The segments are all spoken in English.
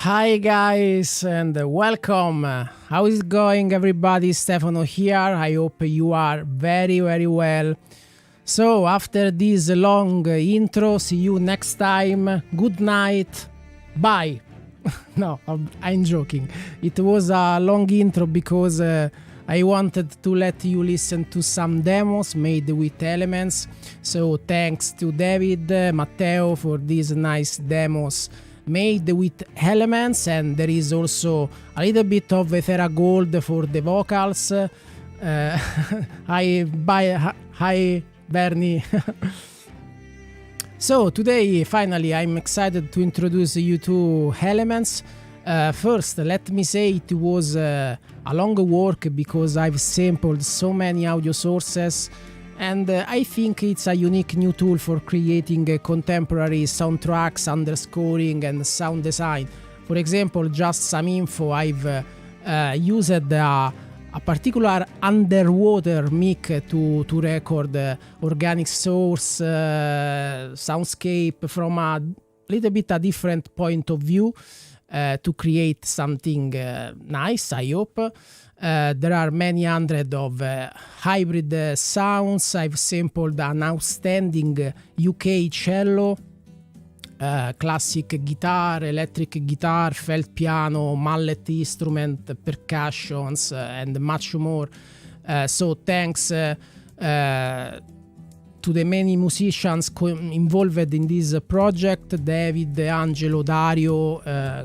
Hi guys and welcome. How is it going everybody? Stefano here. I hope you are very well. So after this long intro, see you next time. Good night. Bye. No, I'm joking. It was a long intro because I wanted to let you listen to some demos made with Elements. So thanks to David, Matteo for these nice demos made with Elements, and there is also a little bit of Ethera Gold for the vocals. Hi Bernie. So today finally I'm excited to introduce you to Elements. First, let me say it was a long work because I've sampled so many audio sources, and I think it's a unique new tool for creating contemporary soundtracks, underscoring and sound design. For example, just some info, I've used a particular underwater mic to record organic source soundscape from a little bit a different point of view to create something nice, I hope. There are many hundred of hybrid sounds. I've sampled an outstanding UK cello, classic guitar, electric guitar, felt piano, mallet instrument, percussions, and much more. So thanks to the many musicians involved in this project: David, Angelo, Dario,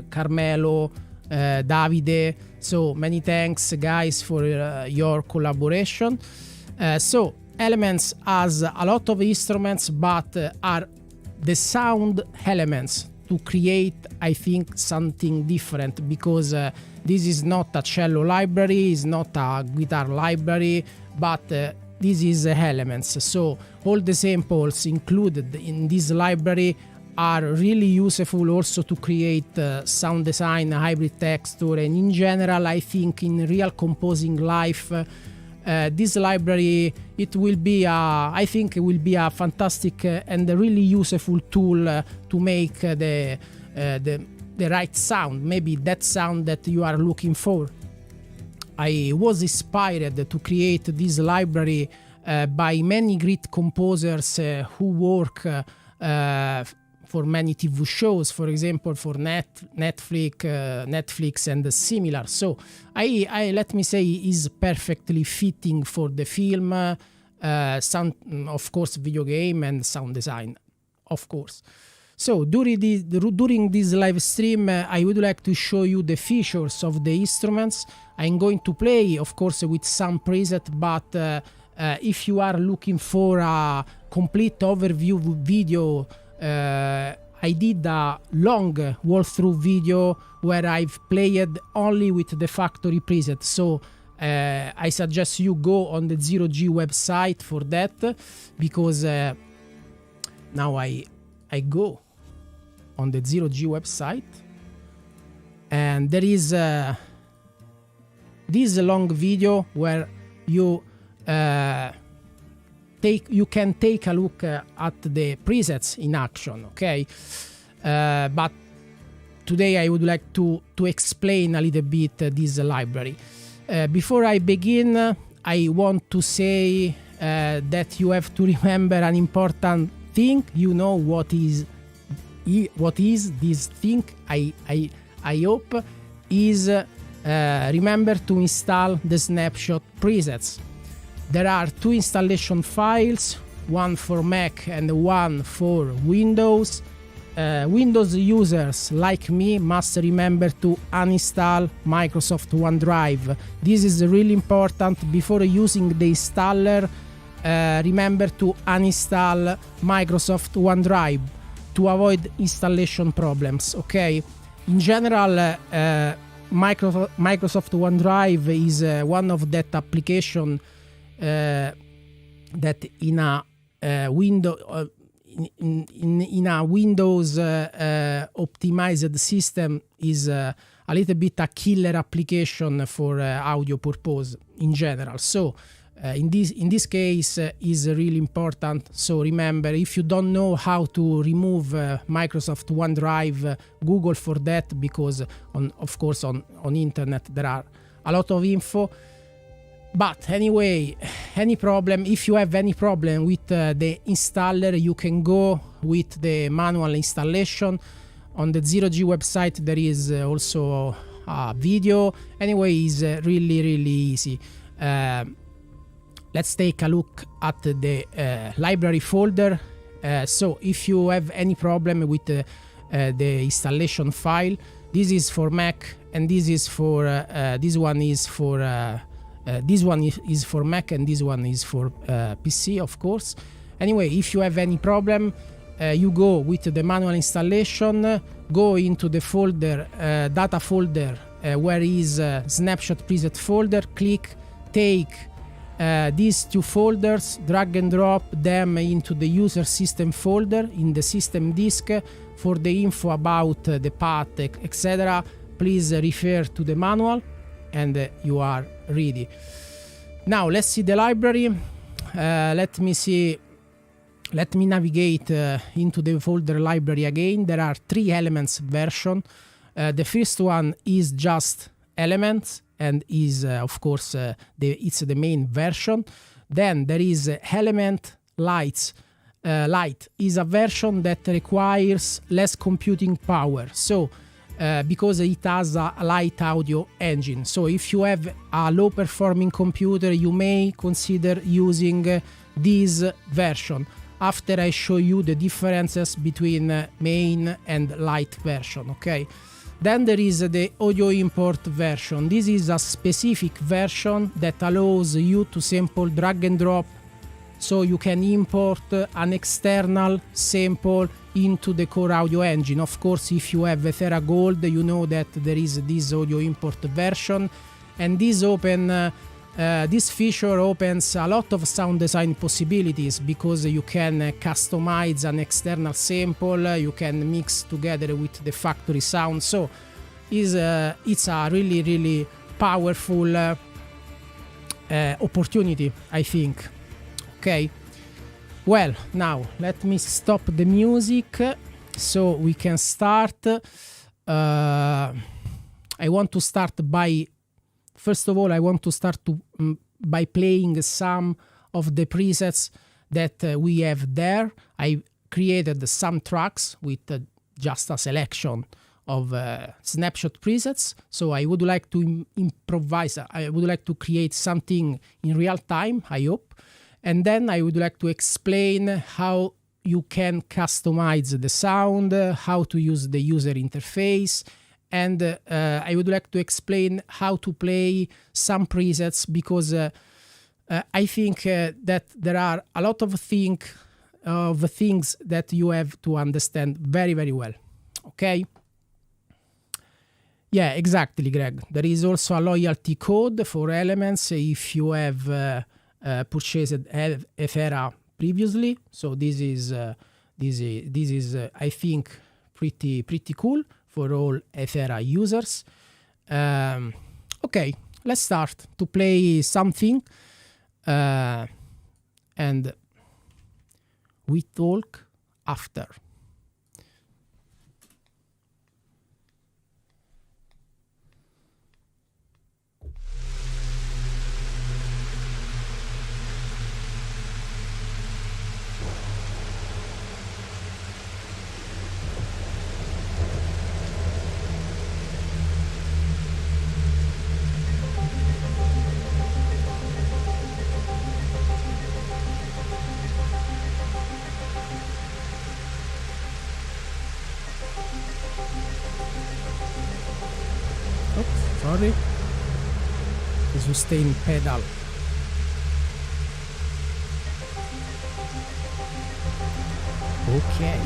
Carmelo, Davide. So many thanks guys for your collaboration. So Elements has a lot of instruments, but are the sound elements to create, I think, something different, because this is not a cello library, it's not a guitar library, but this is Elements. So all the samples included in this library are really useful also to create sound design, hybrid texture, and in general I think in real composing life this library I think it will be a fantastic and really useful tool to make the right sound, maybe that sound that you are looking for. I was inspired to create this library by many great composers who work for many TV shows, for example, for Netflix and similar. So I let me say is perfectly fitting for the film, sound, of course, video game and sound design, of course. So during this live stream, I would like to show you the features of the instruments. I'm going to play, of course, with some preset, but if you are looking for a complete overview video, I did a long walkthrough video where I've played only with the factory preset. So I suggest you go on the Zero G website for that, because now I go on the Zero G website, and there is this long video where you can take a look at the presets in action, okay? But today I would like to explain a little bit this library. Before I begin, I want to say that you have to remember an important thing. You know what is this thing? I hope is remember to install the Snapshot presets. There are two installation files, one for Mac and one for Windows. Windows users like me must remember to uninstall Microsoft OneDrive. This is really important. Before using the installer, remember to uninstall Microsoft OneDrive to avoid installation problems, okay? In general, Microsoft OneDrive is one of that application that in a Windows optimized system is a little bit a killer application for audio purpose in general. So in this case is really important. So remember, if you don't know how to remove Microsoft OneDrive, Google for that, because of course on internet there are a lot of info. But anyway, if you have any problem with the installer, you can go with the manual installation. On the Zero-G website there is also a video. Anyway, it's really easy. Let's take a look at the library folder. So if you have any problem with the installation file, this is for Mac, and this is for this one is for Mac, and this one is for PC, of course. Anyway, if you have any problem, you go with the manual installation, go into the folder, data folder, where is snapshot preset folder, click, take these two folders, drag and drop them into the user system folder in the system disk. For the info about the path, etc., please refer to the manual, and you are ready. Now let's see the library. Let me navigate into the folder library again. There are 3 elements version. The first one is just elements, and is of course it's the main version. Then there is element lights. Light is a version that requires less computing power, so because it has a light audio engine. So if you have a low performing computer, you may consider using this version after I show you the differences between main and light version. Okay, then there is the audio import version. This is a specific version that allows you to sample drag and drop, so you can import an external sample into the core audio engine. Of course, if you have Ethera Gold, you know that there is this audio import version, and this feature opens a lot of sound design possibilities, because you can customize an external sample, you can mix together with the factory sound. So it's a really powerful opportunity, I think. Okay, well, now let me stop the music so we can start. I want to start by, first of all, I want to start by playing some of the presets that we have there. I created some tracks with just a selection of snapshot presets. So I would like to improvise, I would like to create something in real time, I hope. And then I would like to explain how you can customize the sound, how to use the user interface, and I would like to explain how to play some presets, because I think that there are a lot of things that you have to understand very well. Okay? Yeah, exactly, Greg. There is also a loyalty code for elements if you have purchased Ethera previously. So this is I think pretty cool for all Ethera users. Okay, let's start to play something, and we talk after. Sorry, the sustain pedal. Okay.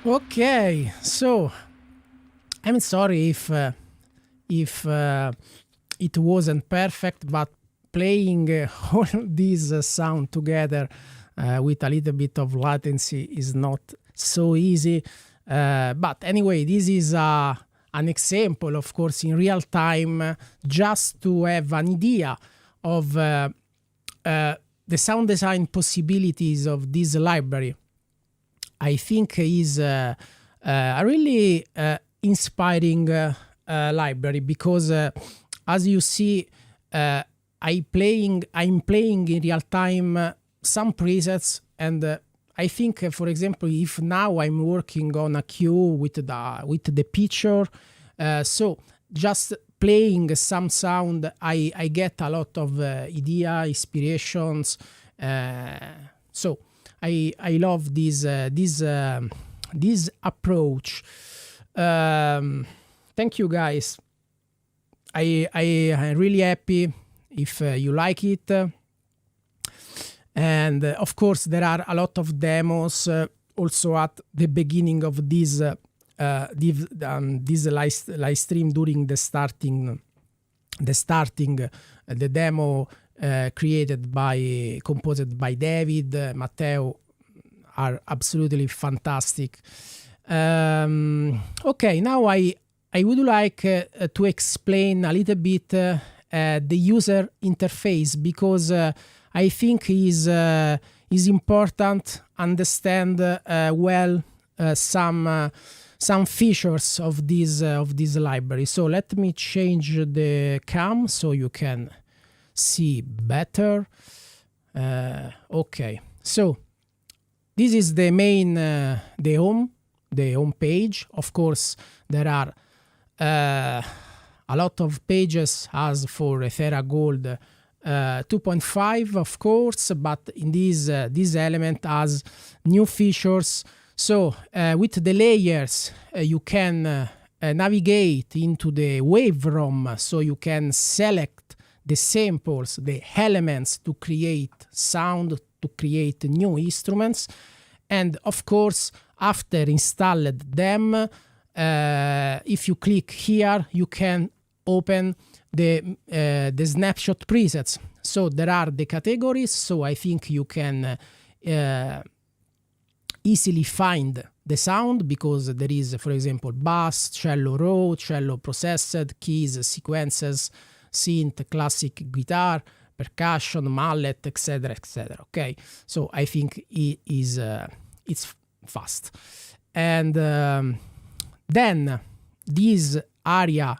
Okay, so I'm sorry if it wasn't perfect, but playing all these sound together with a little bit of latency is not so easy. But anyway, this is an example, of course, in real time, just to have an idea of the sound design possibilities of this library. I think is a really inspiring library, because as you see, I'm playing in real time some presets, and I think, for example, if now I'm working on a cue with the picture, so just playing some sound, I get a lot of idea, inspirations. So I love this approach. Thank you, guys. I'm really happy if you like it. And of course, there are a lot of demos also at the beginning of this live stream during the starting the demo composed by David, Matteo, are absolutely fantastic. Okay, now I would like to explain a little bit the user interface, because I think is important understand well some features of this library. So let me change the cam so you can see better. Okay, so this is the main the home page. Of course, there are a lot of pages as for Ethera Gold 2.5, of course, but in this element has new features. So with the layers, you can navigate into the waveform, so you can select the samples, the elements to create sound, to create new instruments. And of course, after installed them, if you click here, you can open the snapshot presets. So there are the categories, so I think you can easily find the sound, because there is, for example, bass, cello raw, cello processed, keys, sequences, synth, classic guitar, percussion, mallet, etc., etc. Okay, so I think it's fast. And then this area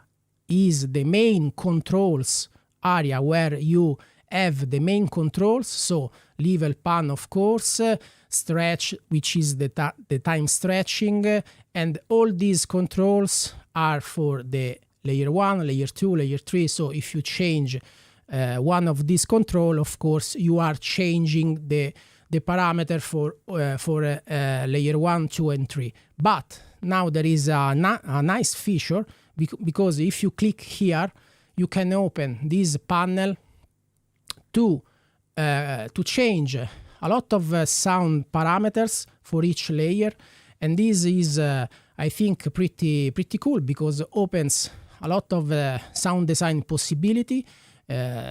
is the main controls area, where you have the main controls. So level pan, of course, stretch, which is the time stretching, and all these controls are for the layer 1, layer 2, layer 3. So if you change one of these control, of course, you are changing the parameter for layer 1, 2, and 3. But now there is a nice feature, because if you click here, you can open this panel to change a lot of sound parameters for each layer. And this is, I think, pretty cool, because it opens a lot of sound design possibility.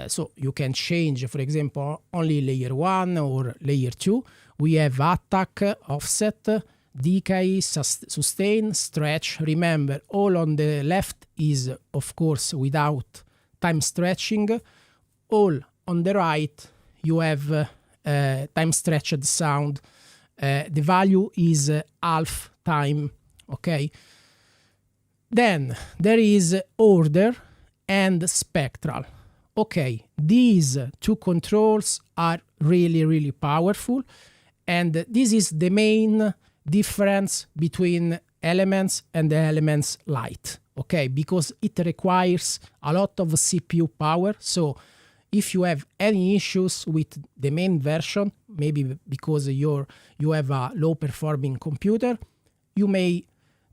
So you can change, for example, only layer 1 or layer 2. We have attack, offset, decay, sustain, stretch. Remember, all on the left is, of course, without time stretching. All on the right, you have time stretched sound. The value is half time. Okay. Then there is order and spectral. Okay, these two controls are really powerful, and this is the main difference between Elements and the Elements Lite. Okay, because it requires a lot of CPU power. So if you have any issues with the main version, maybe because you have a low performing computer, you may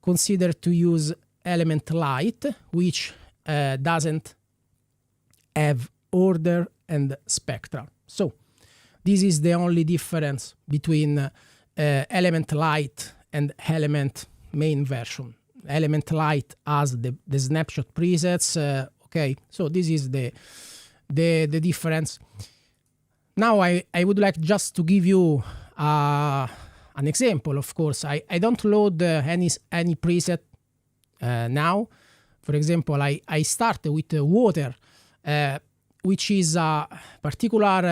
consider to use Element Lite, which doesn't have order and spectral. So this is the only difference between Element Lite and Element main version. Element Lite has the snapshot presets. Okay, so this is the difference. Now I would like just to give you an example. Of course, I don't load any preset now. For example, I start with water, which is a particular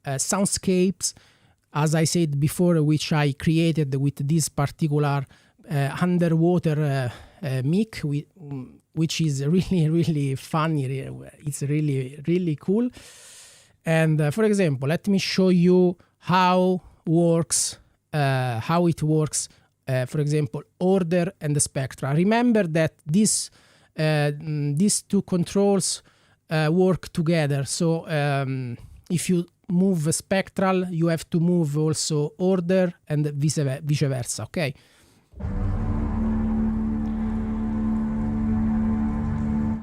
soundscapes, as I said before, which I created with this particular underwater mic, which is really funny. It's really cool. And for example, let me show you how it works. For example, order and the spectra. Remember that these two controls work together. So if you move spectral, you have to move also order and vice versa. Okay.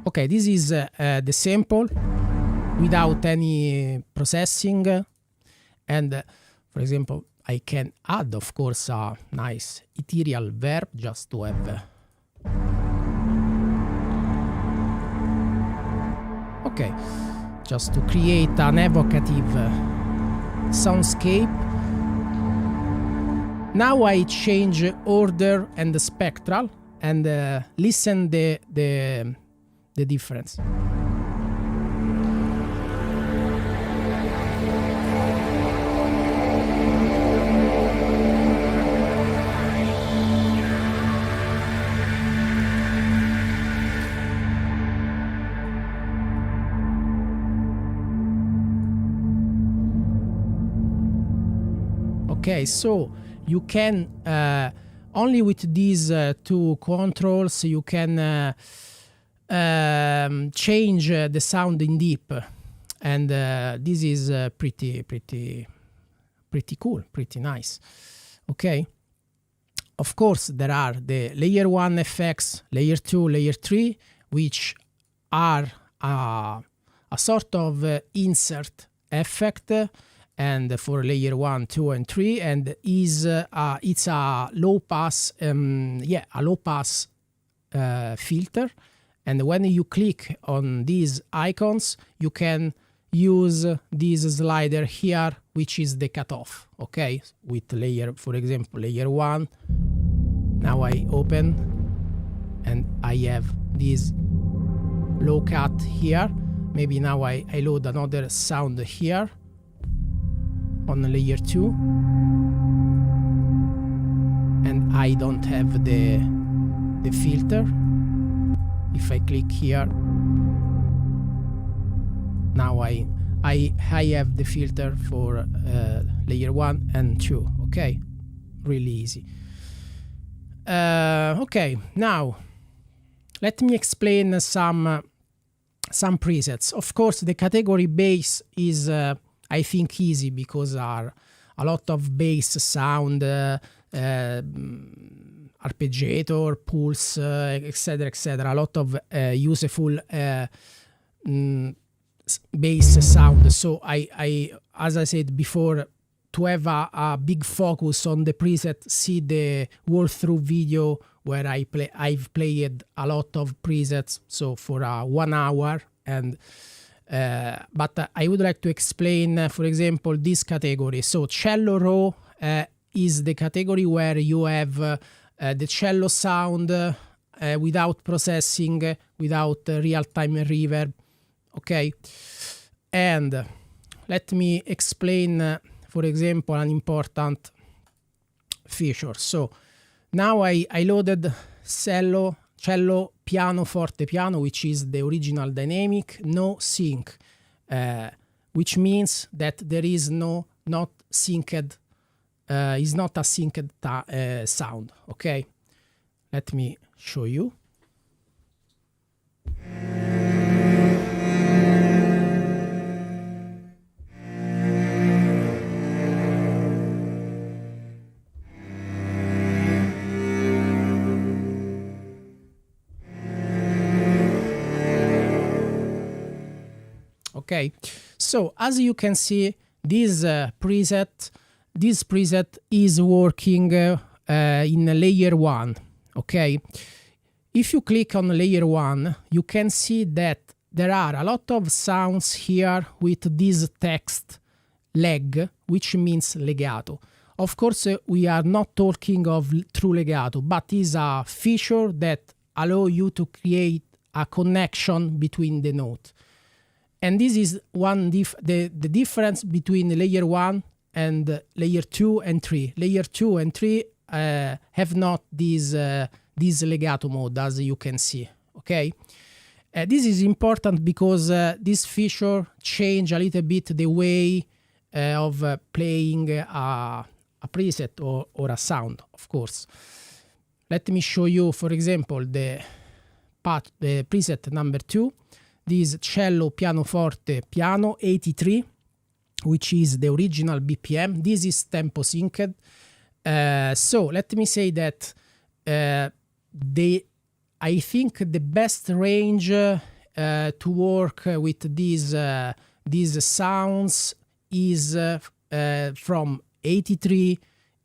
Okay, this is the sample without any processing. And for example, I can add, of course, a nice ethereal verb just to have. Okay, just to create an evocative soundscape. Now I change order and the spectral and listen the difference. Okay, so you can only with these two controls you can change the sound in deep, and this is pretty cool, pretty nice. Okay, of course there are the layer 1 effects, layer 2, layer 3, which are a sort of insert effect. And for layer 1, 2, and 3, and it's a low pass, a low pass filter. And when you click on these icons, you can use this slider here, which is the cutoff. Okay, with layer, for example, layer 1. Now I open, and I have this low cut here. Maybe now I load another sound here. On layer 2, and I don't have the filter. If I click here, now I have the filter for layer 1 and 2. Okay, really easy. Okay, now let me explain some presets. Of course, the category bass is I think easy because are a lot of bass sound, arpeggiator, pulse, etc., a lot of useful bass sound. So I, as I said before, to have a big focus on the preset, see the walkthrough video where I've played a lot of presets, so for 1 hour. And but I would like to explain, for example, this category. So cello raw is the category where you have the cello sound without processing, without real-time reverb. Okay, and let me explain, for example, an important feature. So now I loaded cello, piano, forte, piano, which is the original dynamic, no sync, which means that there is not synced, is not a synced sound. Okay, let me show you. Okay, so as you can see, this preset this preset is working in layer 1. Okay, if you click on layer 1, you can see that there are a lot of sounds here with this text leg, which means legato. Of course, we are not talking of true legato, but is a feature that allow you to create a connection between the note. And this is the difference between layer 1 and layer 2 and 3. Layer 2 and 3 have not this legato mode, as you can see. Okay, this is important because this feature change a little bit the way of playing a preset or a sound, of course. Let me show you, for example, the preset number 2. This cello pianoforte piano 83, which is the original BPM. This is tempo synced. So let me say that I think the best range to work with these sounds is from 83,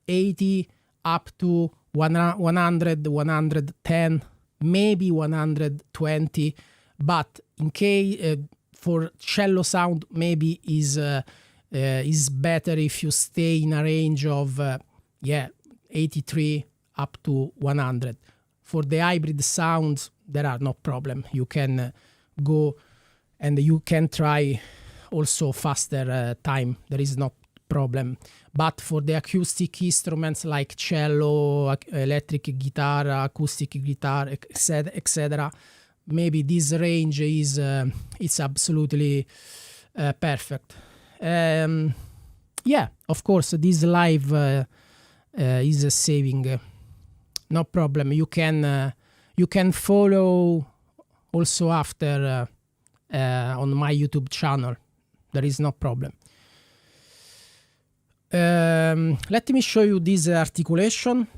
80 up to 100, 110, maybe 120. But in case for cello sound, maybe is better if you stay in a range of 83 up to 100. For the hybrid sounds, there are no problem. You can go and you can try also faster time. There is no problem. But for the acoustic instruments like cello, electric guitar, acoustic guitar, etc., maybe this range is it's absolutely perfect. Yeah, of course, this live is saving. No problem. You can follow also after on my YouTube channel. There is no problem. Let me show you this articulation.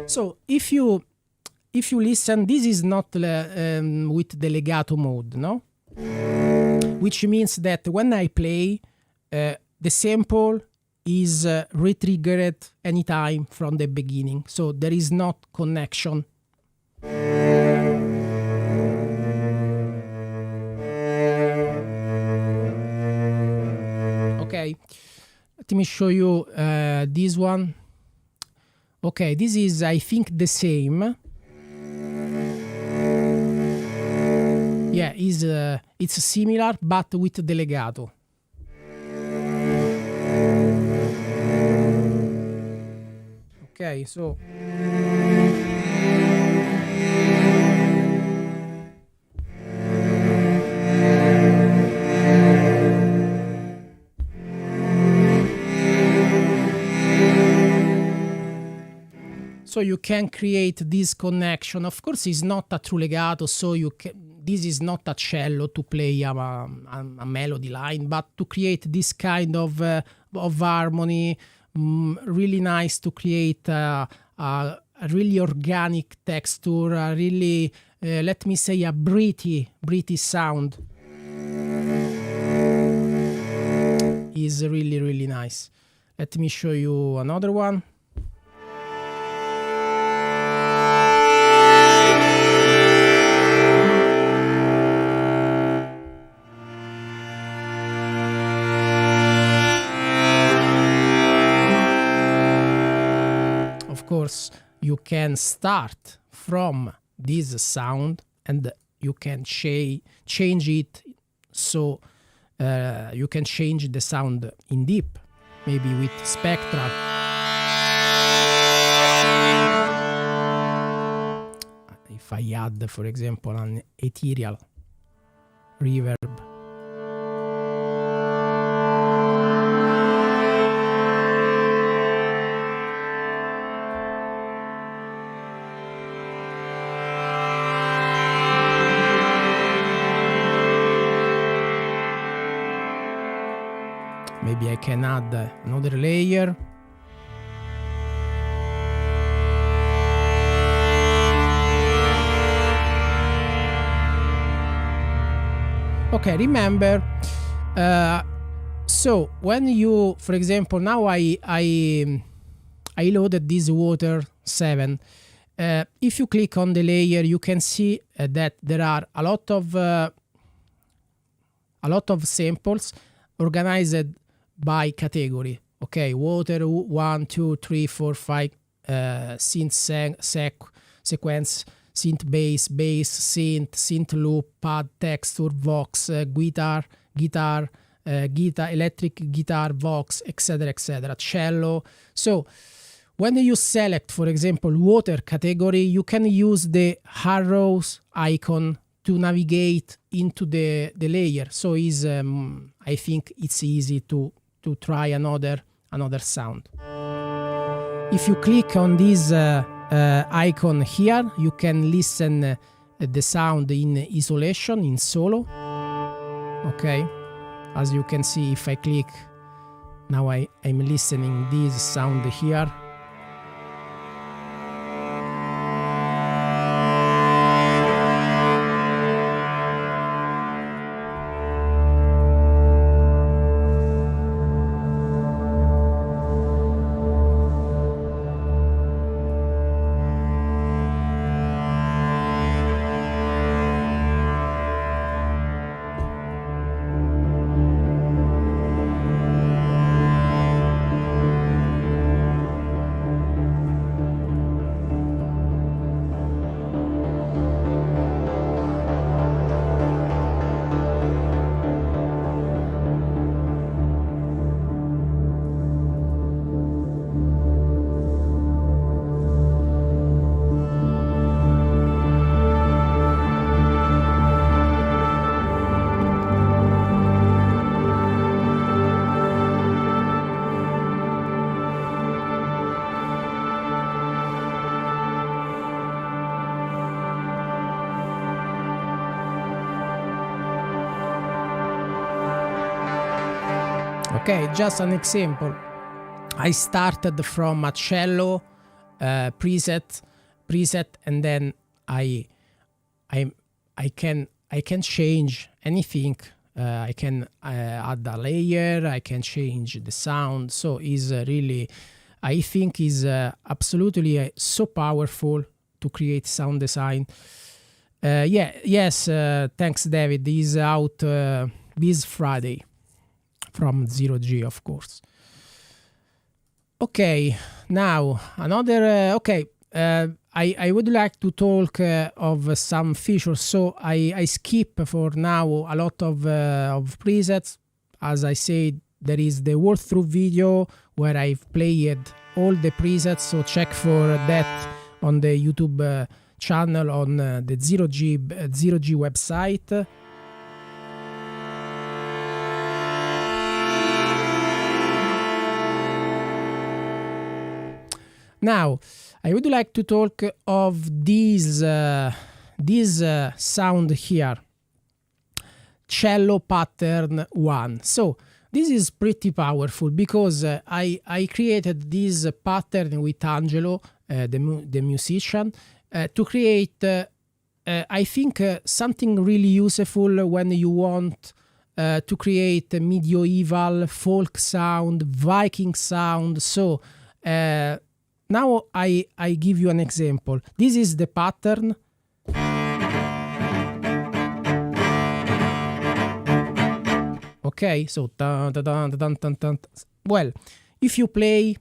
So if you listen, this is not with the legato mode, no? Which means that when I play, the sample is re-triggered anytime from the beginning. So there is not connection. Okay, let me show you this one. Okay, this is, I think, the same. Yeah, it's similar, but with the legato. Okay, so you can create this connection. Of course, it's not a true legato, so this is not a cello to play a melody line, but to create this kind of harmony, really nice to create a really organic texture, a really, let me say, a breathy sound. Is really, really nice. Let me show you another one. Of course, you can start from this sound and you can change it, so you can change the sound in deep, maybe with spectral. If I add, for example, an ethereal reverb. Maybe I can add another layer. Okay, remember, so when you, for example, now I loaded this water 7. If you click on the layer, you can see that there are a lot of samples organized by category. Okay, water 1, 2, 3, 4, 5, synth sequence, synth bass, synth loop, pad, texture, vox, guitar, electric guitar, vox, etc., cello. So when you select, for example, water category, you can use the arrows icon to navigate into the layer. So is I think it's easy to try another sound. If you click on this icon here, you can listen the sound in isolation, in solo. Okay, as you can see, if I click now, I'm listening this sound here. Okay, just an example. I started from a cello preset, and then I can change anything. I can add a layer. I can change the sound. So is really, I think, is absolutely so powerful to create sound design. Thanks, David. Is out this Friday. From 0G, of course. Okay, now another. I would like to talk of some features. So I skip for now a lot of presets. As I said, there is the walkthrough video where I've played all the presets. So check for that on the YouTube channel on the 0G website. Now, I would like to talk of this sound here, cello pattern 1. So this is pretty powerful because I created this pattern with Angelo, the musician, to create, I think, something really useful when you want to create a medieval folk sound, Viking sound. So now I give you an example. This is the pattern. Okay, so well, if you play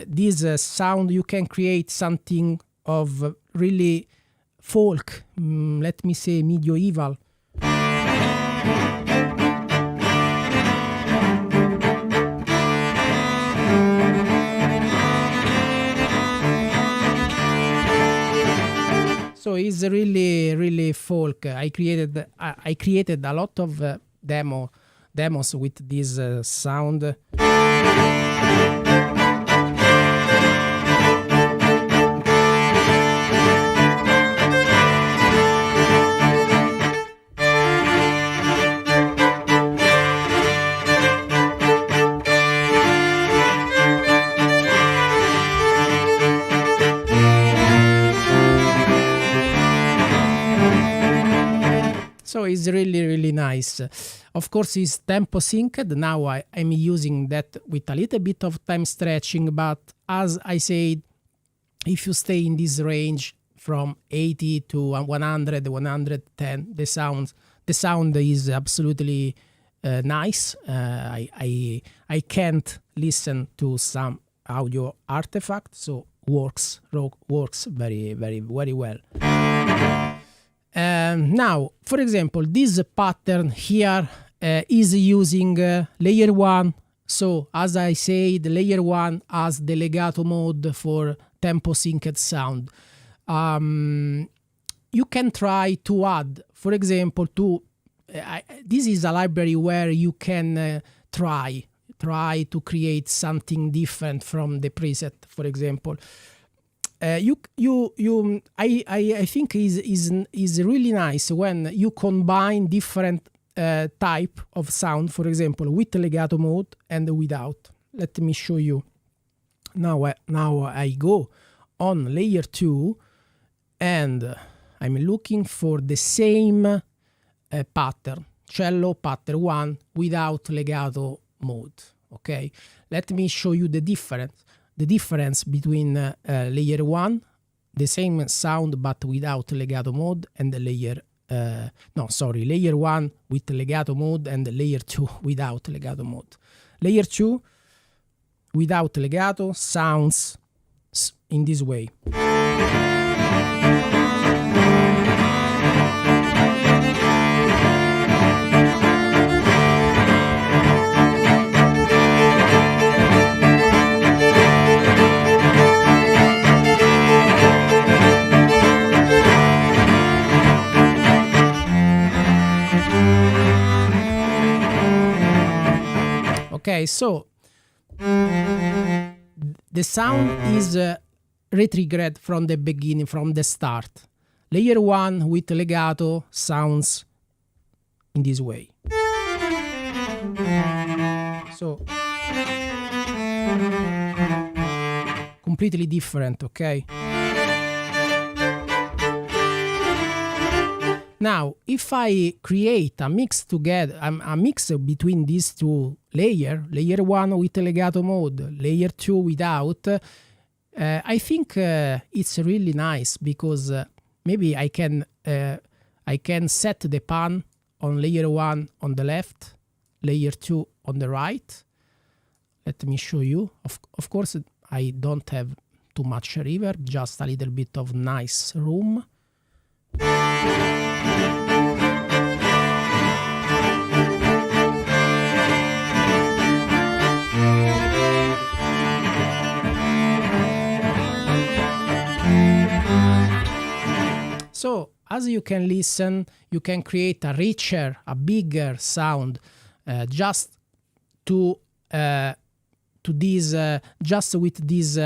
this sound, you can create something of really folk, let me say medieval. So it's really folk. I created a lot of demos with this sound. So it's really nice. Of course, it's tempo synced. Now I'm using that with a little bit of time stretching, but as I said, if you stay in this range from 80 to 100, 110, the sound is absolutely nice. I can't listen to some audio artifact, so works very well. Now, for example, this pattern here is using layer 1. So, as I said, layer 1 has the legato mode for tempo synced sound. You can try to add, for example, this is a library where you can try to create something different from the preset, for example. I think is really nice when you combine different type of sound, for example, with legato mode and without. Let me show you. Now I go on layer 2 and I'm looking for the same pattern, cello pattern 1 without legato mode. Okay, let me show you the difference between layer 1, the same sound but without legato mode, and the layer 1 with legato mode and layer 2 without legato mode. Layer 2 without legato sounds in this way. Okay, so the sound is retriggered from the beginning, from the start. Layer 1 with legato sounds in this way. So completely different, okay? Now, if I create a mix together, a mix between these two layers, layer 1 with legato mode, layer 2 without, I think it's really nice because maybe I can set the pan on layer 1 on the left, layer 2 on the right. Let me show you. Of course, I don't have too much reverb, just a little bit of nice room. So, as you can listen, you can create a richer, a bigger sound just to this, just with this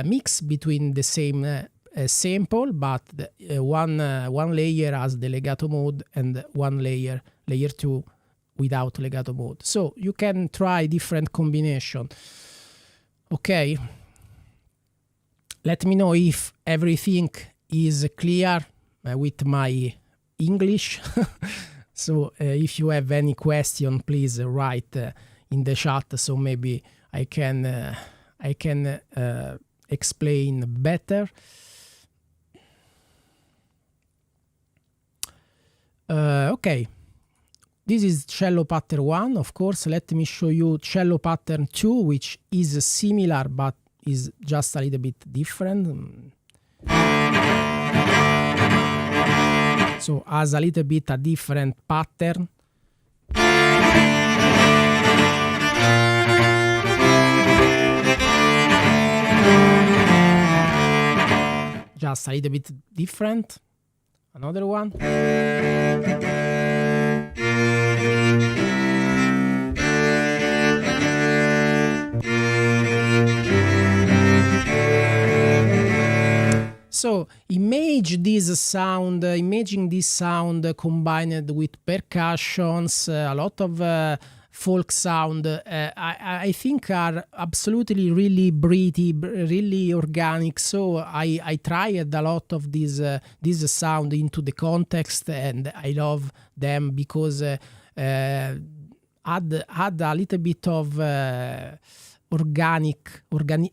mix between the same sample, but one layer has the legato mode and one layer 2 without legato mode. So you can try different combination. Okay, let me know if everything is clear with my English. So if you have any question, please write in the chat, so maybe I can explain better. Okay, this is cello pattern 1. Of course, let me show you cello pattern 2, which is similar but is just a little bit different. So has a little bit a different pattern. Just a little bit different. Another one. So imaging this sound combined with percussions, a lot of folk sound, I think are absolutely really breathy, really organic. So I tried a lot of this sound into the context, and I love them because add a little bit of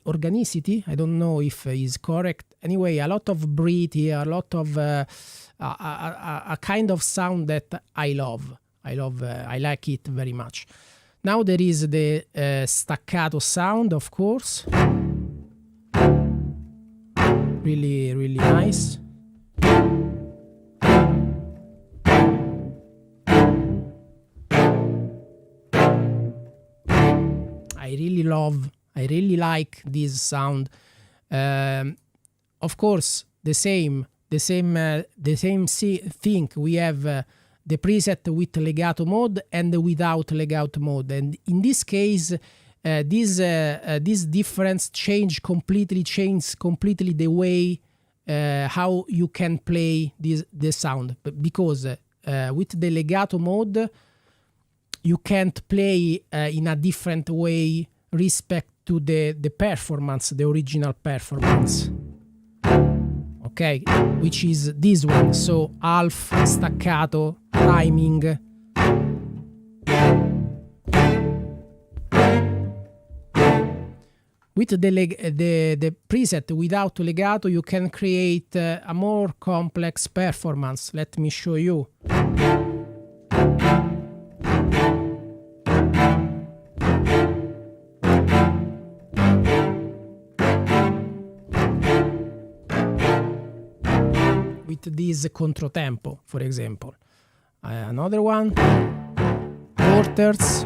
organicity. I don't know if is correct. Anyway, a lot of breathy, a lot of a kind of sound that I love. I like it very much. Now there is the staccato sound, of course. Really, really nice. I really like this sound. Of course, the same thing. We have the preset with legato mode and without legato mode, and in this case this difference changes completely the way how you can play the sound, because with the legato mode you can't play in a different way respect to the performance, the original performance. Okay, which is this one, so half staccato timing. With the preset without legato, you can create a more complex performance. Let me show you. With this controtempo, for example. Another one, quarters.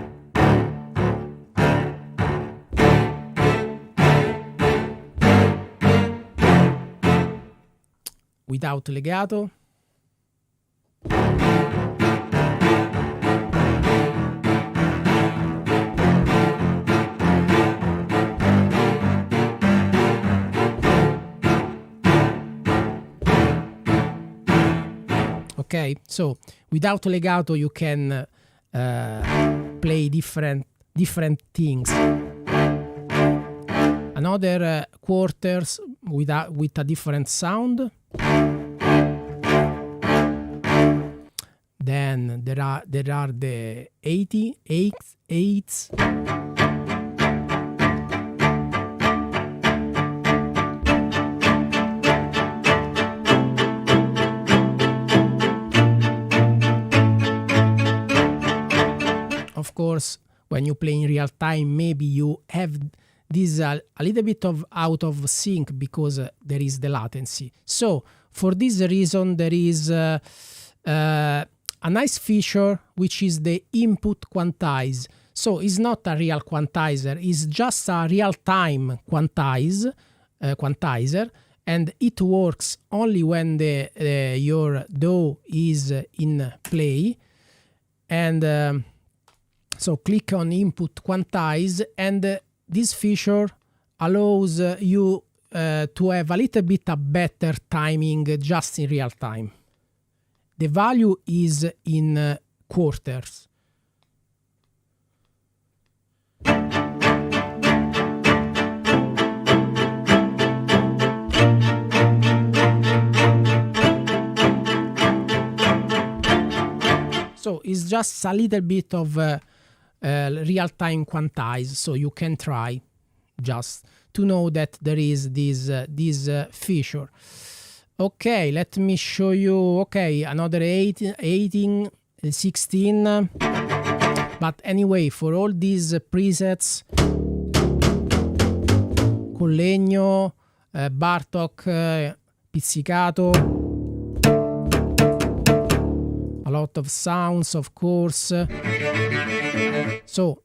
Without legato. Okay, so without legato you can play different things. Another quarters with a different sound. Then there are the 88s. Of course, when you play in real time, maybe you have this a little bit of out of sync because there is the latency. So for this reason, there is a nice feature which is the input quantize. So it's not a real quantizer; it's just a real-time quantizer, and it works only when your DAW is in play. And so click on input quantize, and this feature allows you to have a little bit a better timing just in real time. The value is in quarters. So it's just a little bit of real-time quantize, so you can try just to know that there is this feature. Okay, let me show you. Okay, another 18, 16. But anyway, for all these presets, Collegno, Bartok, pizzicato, a lot of sounds, of course. So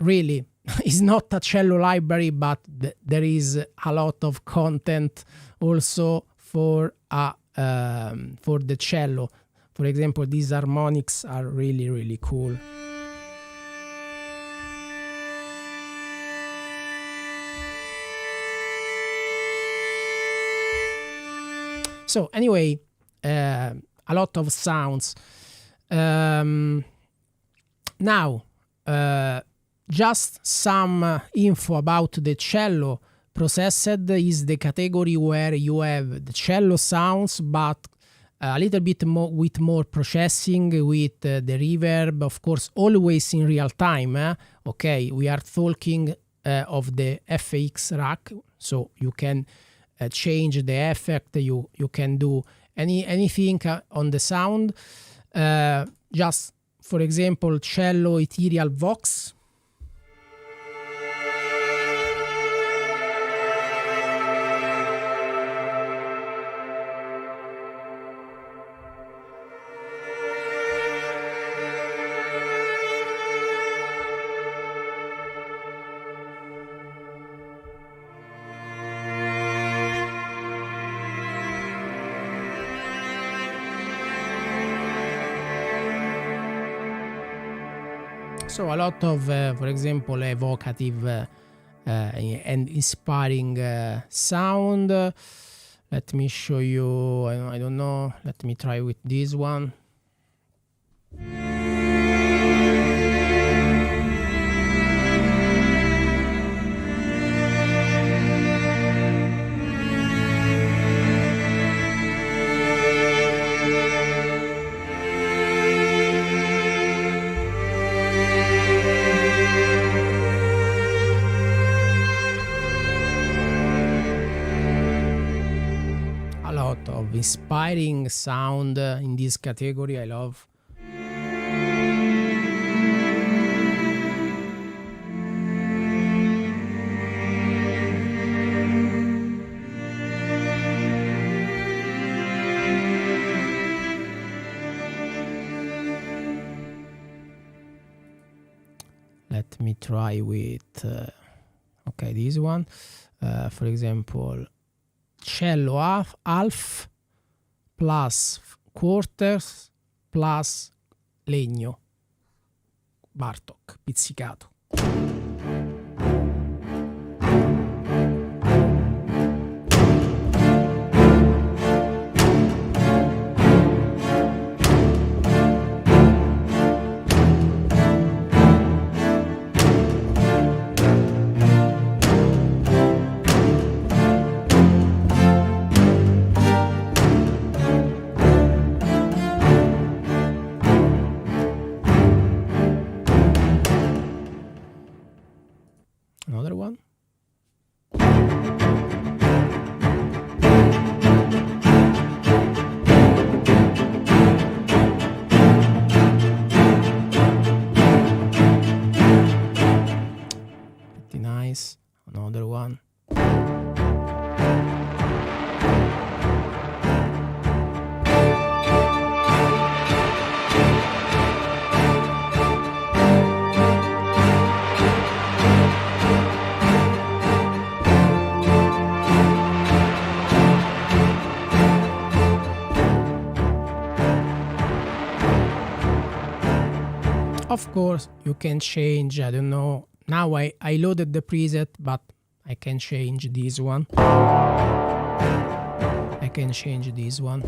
really, it's not a cello library, but there is a lot of content also for the cello. For example, these harmonics are really, really cool. So anyway, a lot of sounds. Now, just some info about the cello. Processed is the category where you have the cello sounds, but a little bit more with more processing, with the reverb, of course, always in real time. Okay, we are talking of the FX rack, so you can change the effect. You can do anything on the sound. Just for example, cello ethereal vox. So a lot of, for example, evocative and inspiring sound. Let me show you, I don't know, let me try with this one. Of inspiring sound in this category, I love. Let me try with okay, this one, for example, cello half plus quarters plus legno Bartok pizzicato. Another one. Pretty nice. Another one. Of course, you can change, I don't know, now I loaded the preset, but I can change this one. I can change this one.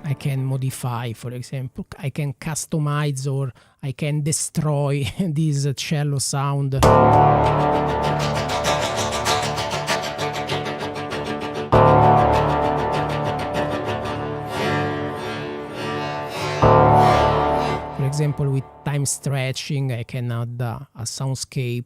I can modify, for example, I can customize or I can destroy this cello sound. For example, with time stretching, I can add a soundscape.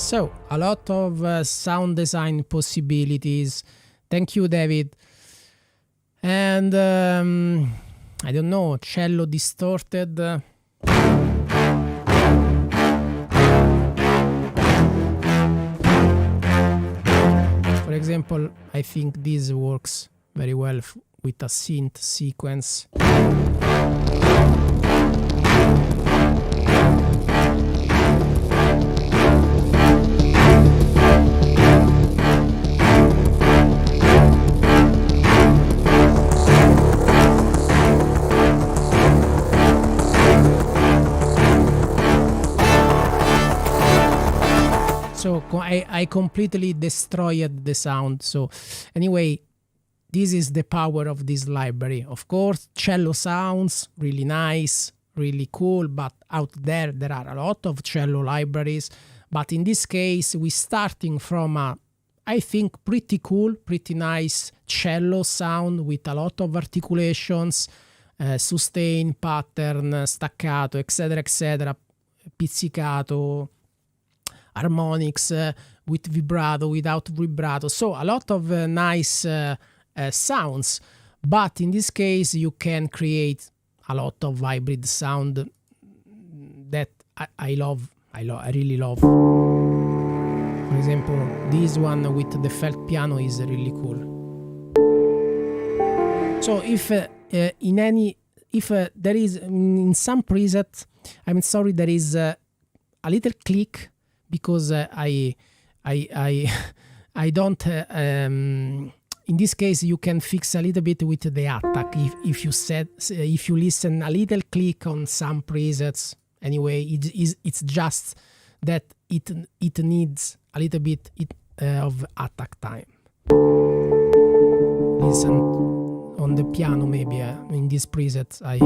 So, a lot of sound design possibilities. Thank you, David. And I don't know, cello distorted. For example, I think this works very well with a synth sequence. So I completely destroyed the sound. So anyway, this is the power of this library. Of course, cello sounds really nice, really cool, but out there are a lot of cello libraries. But in this case, we're starting from a, I think, pretty cool, pretty nice cello sound with a lot of articulations, sustain, pattern, staccato, etc., pizzicato, harmonics, with vibrato, without vibrato. So a lot of nice sounds. But in this case, you can create a lot of hybrid sound that I love. I really love. For example, this one with the felt piano is really cool. So if there is in some preset, I'm sorry, there is a little click because I don't. In this case, you can fix a little bit with the attack if you listen a little click on some presets. Anyway, it's just that it needs a little bit of attack time. Listen on the piano, maybe in this preset I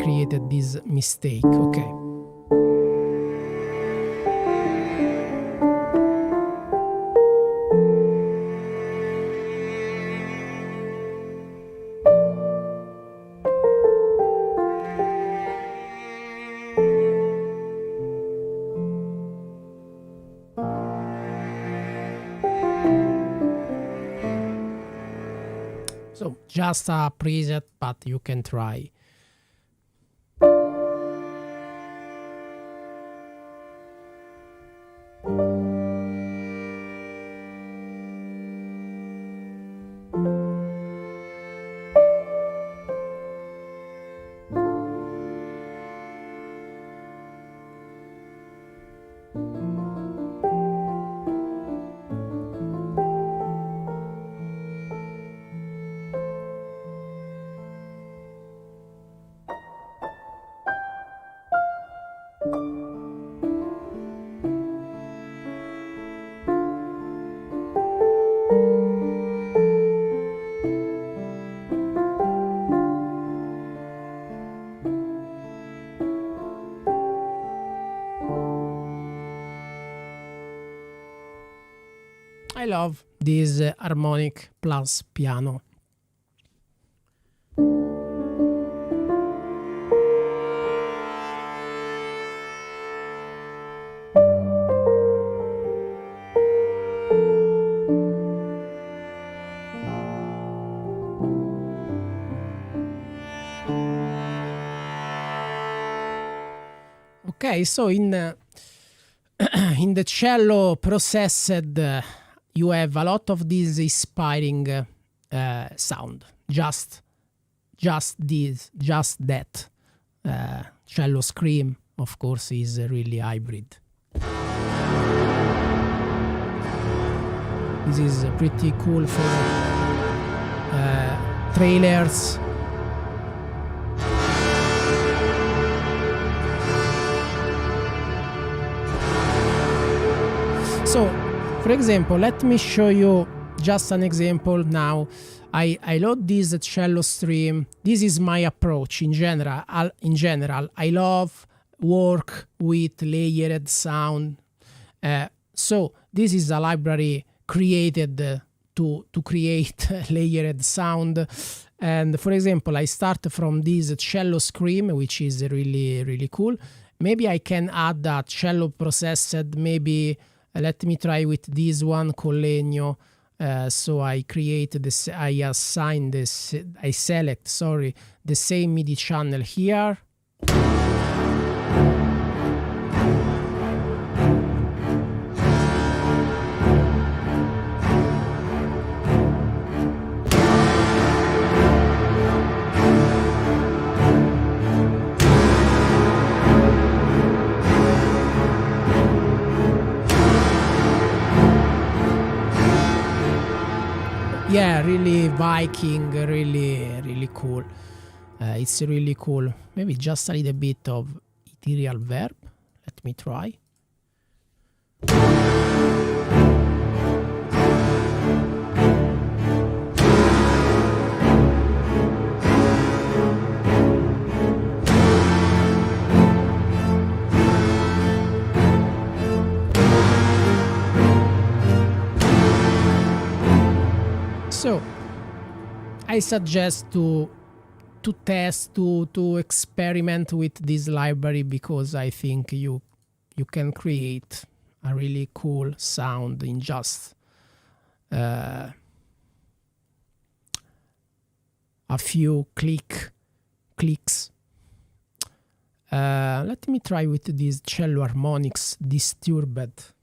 created this mistake. Okay. So just a preset, but you can try. I love this harmonic plus piano. Okay, so in the cello processed, you have a lot of this inspiring sound. Just that. Cello scream, of course, is really hybrid. This is pretty cool for trailers. So, for example, let me show you just an example now. I load this cello stream. This is my approach in general. I love work with layered sound. So this is a library created to create layered sound. And for example, I start from this cello scream, which is really, really cool. Maybe I can add a cello processed, maybe. Let me try with this one, Collegno. So I create this, I assign this, I select, sorry, the same MIDI channel here. Yeah, really Viking, really cool. It's really cool. Maybe just a little bit of ethereal verb. Let me try. So I suggest to test, to experiment with this library, because I think you can create a really cool sound in just a few clicks. Let me try with these cello harmonics disturbed.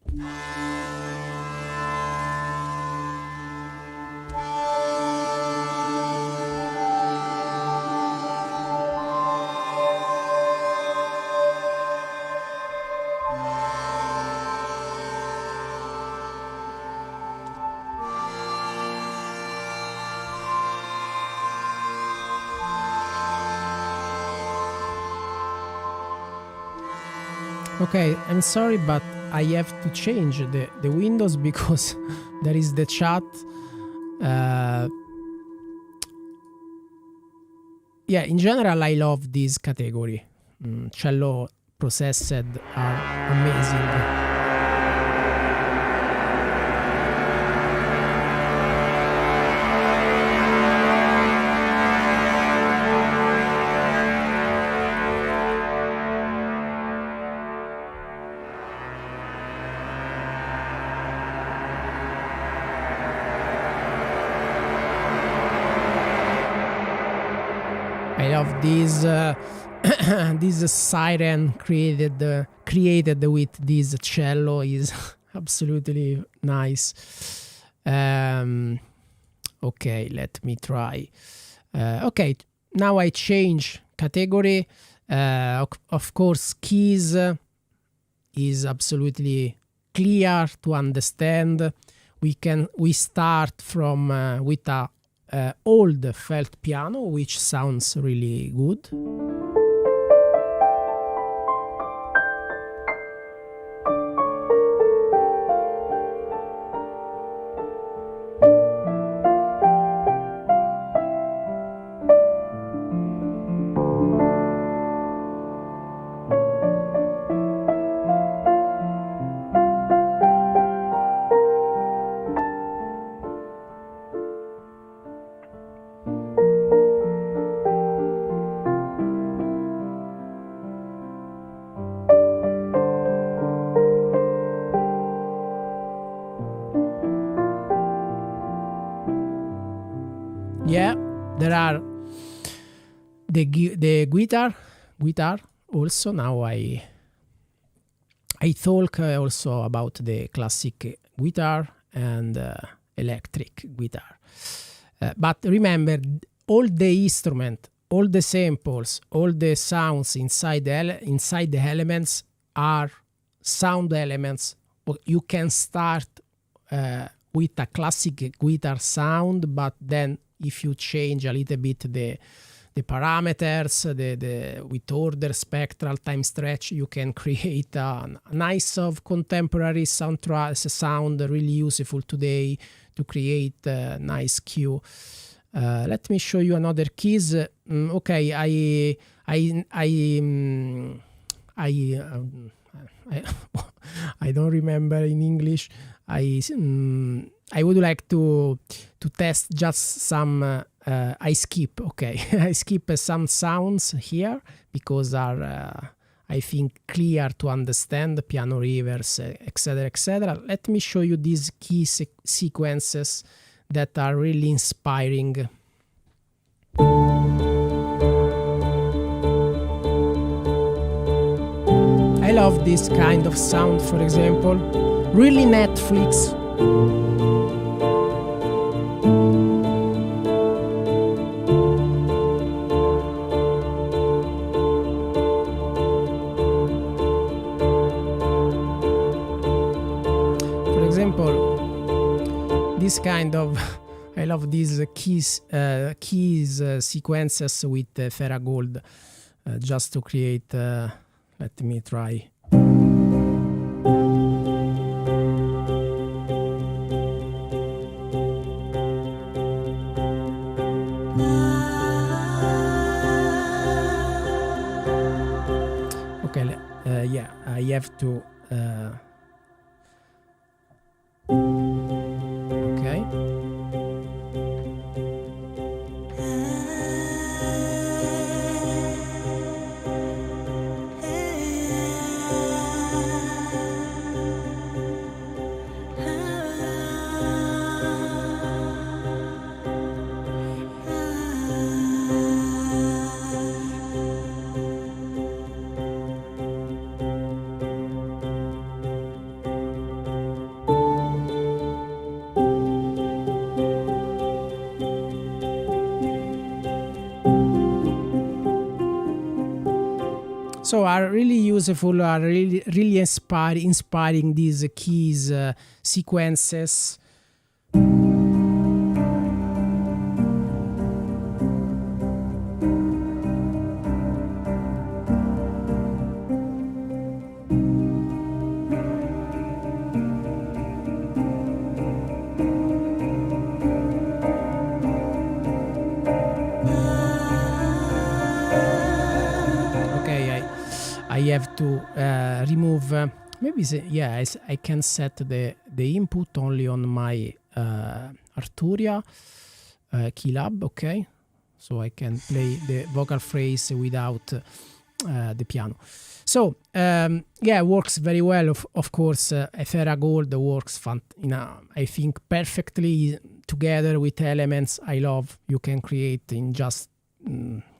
Okay, I'm sorry, but I have to change the windows because there is the chat. Yeah, in general, I love this category. Cello processed are amazing. I love this this siren created with this cello is absolutely nice. Okay, let me try. Okay, now I change category. Of course, keys is absolutely clear to understand. We start from with a old felt piano, which sounds really good. Yeah, there are the guitar also. Now I talk also about the classic guitar and electric guitar. But remember, all the instrument, all the samples, all the sounds inside the elements are sound elements. You can start with a classic guitar sound, but then if you change a little bit the parameters, with order, spectral, time stretch, you can create a nice of contemporary sound really useful today to create a nice cue. Let me show you another keys. Okay, I don't remember in English. I would like to test just some. I skip. Okay, I skip some sounds here because are I think clear to understand, piano reverse, etc., etc. Let me show you these key sequences that are really inspiring. I love this kind of sound, for example. Really Netflix. For example, this kind of I love these keys sequences with Ferragold, just to create. Let me try. have to okay. So are really useful, are really inspiring these keys sequences. I have to remove maybe I can set the input only on my Arturia keylab, okay, so I can play the vocal phrase without the piano. So yeah, works very well. Of course, Ethera Gold works I think perfectly together with elements I love. You can create in just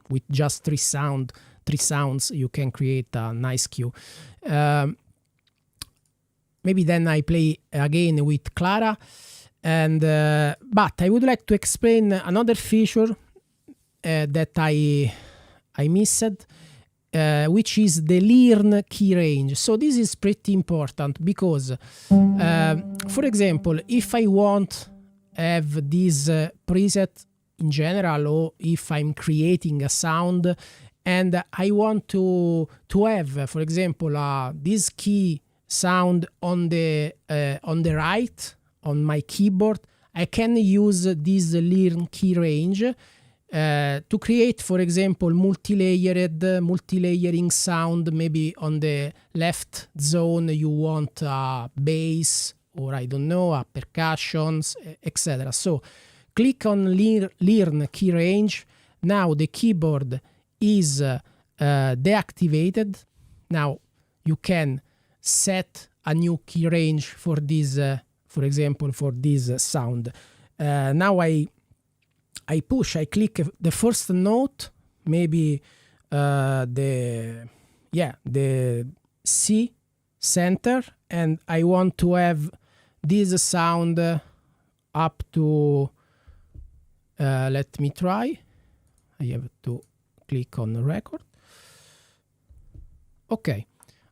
with just three sounds you can create a nice cue. Maybe then I play again with Clara, and but I would like to explain another feature that I missed, which is the learn key range. So this is pretty important because for example, if I want have this preset in general, or if I'm creating a sound and I want to have, for example, this key sound on the right on my keyboard, I can use this learn key range to create, for example, multi-layering sound. Maybe on the left zone you want a bass, or I don't know, a percussions, etc. So click on learn key range. Now the keyboard is deactivated. Now you can set a new key range for this, for example, for this sound. Now I click the first note, maybe the C center, and I want to have this sound up to let me try. I have to click on record. Okay,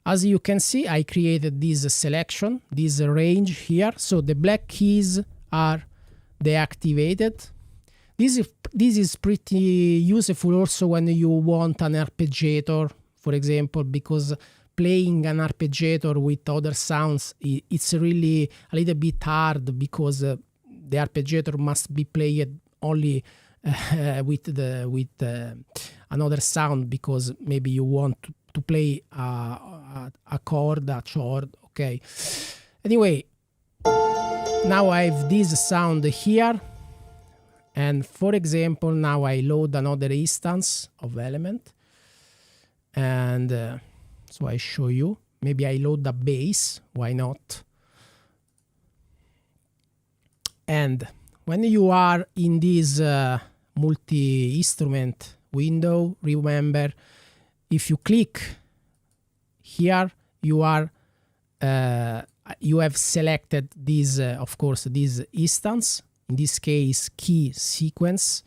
as you can see, I created this selection, this range here. So the black keys are deactivated. This is pretty useful also when you want an arpeggiator, for example, because playing an arpeggiator with other sounds, it's really a little bit hard, because the arpeggiator must be played only with another sound, because maybe you want to play a chord, okay. Anyway, now I have this sound here, and for example, now I load another instance of element, and so I show you. Maybe I load a bass, why not? And when you are in this multi-instrument window, remember, if you click here, you have selected this, of course, this instance, in this case key sequence,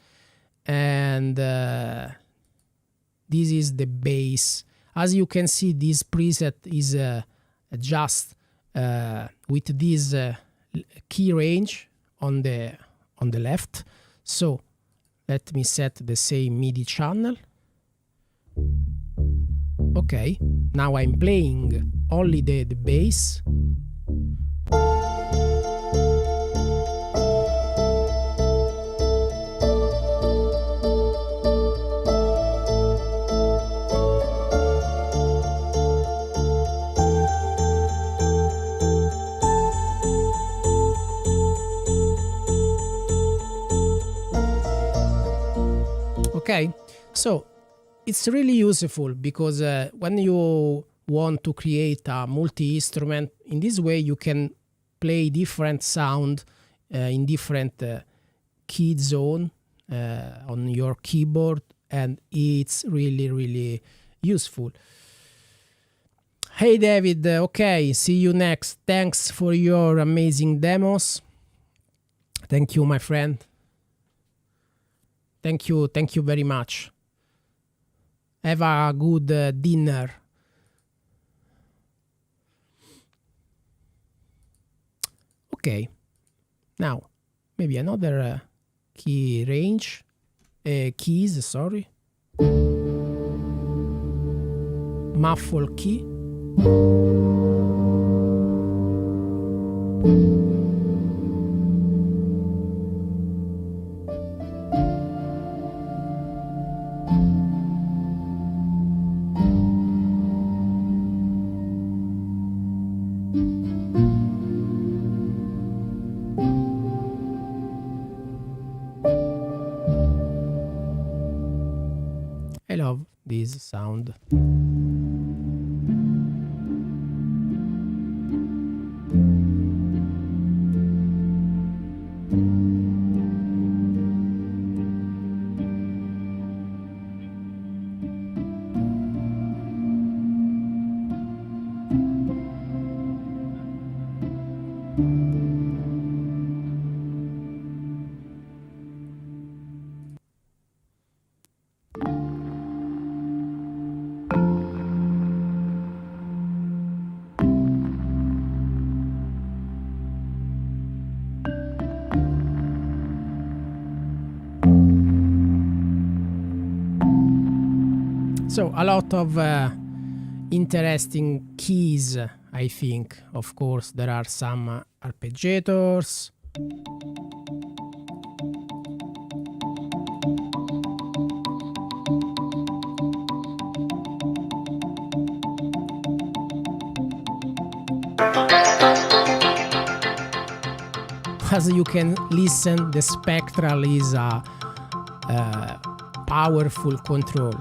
and this is the bass. As you can see, this preset is just with this key range on the left. So let me set the same MIDI channel. Okay, now I'm playing only the bass. Okay, so it's really useful because when you want to create a multi-instrument, in this way you can play different sound in different key zone on your keyboard, and it's really useful. Hey David, okay, see you next. Thanks for your amazing demos. Thank you, my friend. Thank you very much. Have a good dinner. Okay, now maybe another key range, keys, sorry. Muffle key. I love this sound. So a lot of interesting keys, I think. Of course, there are some arpeggiators. As you can listen, the spectral is a powerful control.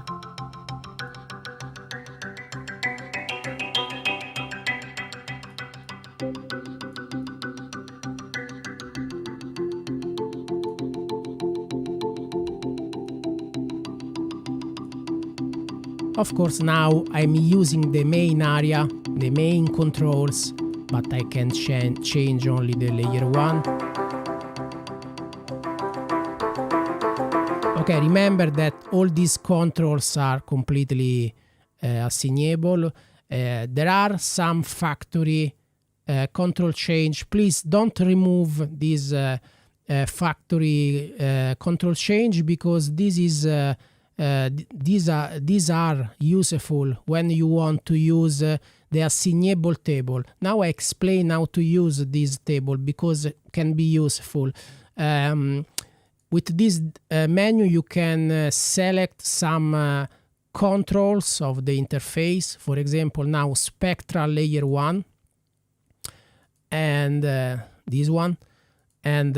Of course, now I'm using the main area, the main controls, but I can change only the layer 1. Okay, remember that all these controls are completely assignable. There are some factory control change. Please don't remove this factory control change, because this is these are useful when you want to use the assignable table. Now I explain how to use this table because it can be useful. With this menu you can select some controls of the interface. For example, now spectral layer 1 and this one. And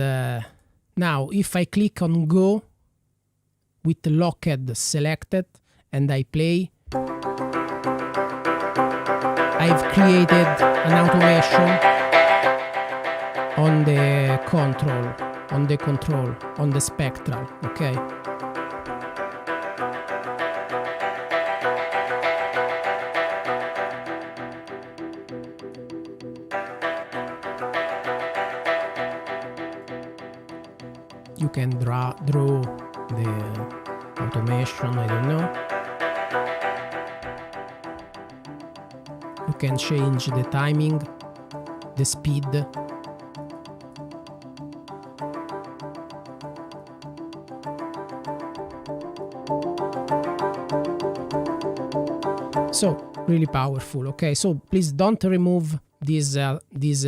now if I click on go with locked selected and I play, I've created an automation on the control, on the spectral, okay? You can draw the automation, I don't know. You can change the timing, the speed. So really powerful. Okay, so please don't remove this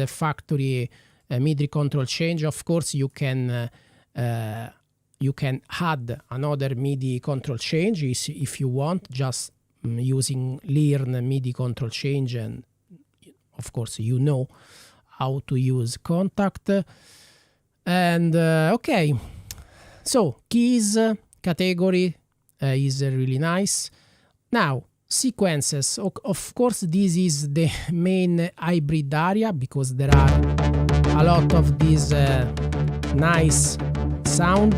factory MIDI control change. Of course, you can add another MIDI control change if you want, just using learn MIDI control change, and of course you know how to use contact. And okay, so keys, category, is really nice. Now, sequences. Of course, this is the main hybrid area because there are a lot of this nice sound.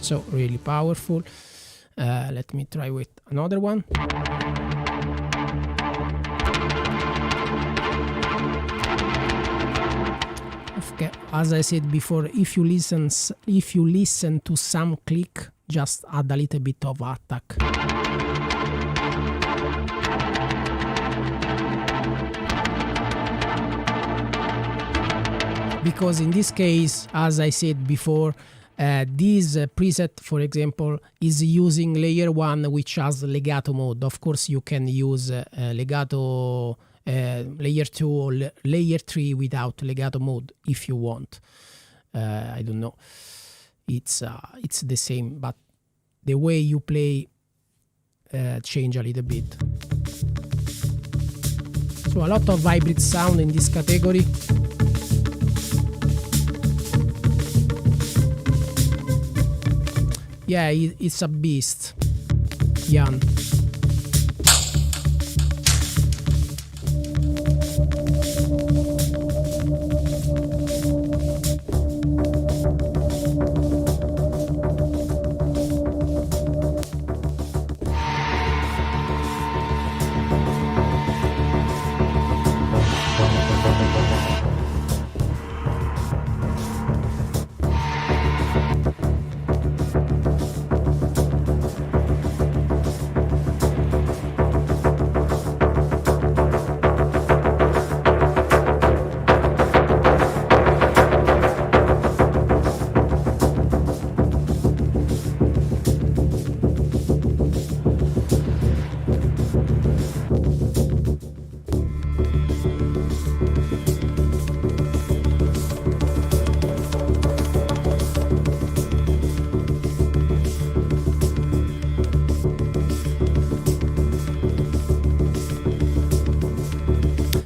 So really powerful. Let me try with another one. Okay, as I said before, if you listen to some click, just add a little bit of attack. Because in this case, as I said before, this preset, for example, is using layer 1, which has legato mode. Of course, you can use legato layer 2 or layer 3 without legato mode if you want. I don't know. It's the same, but the way you play change a little bit. So a lot of hybrid sound in this category. Yeah, it's a beast, Jan.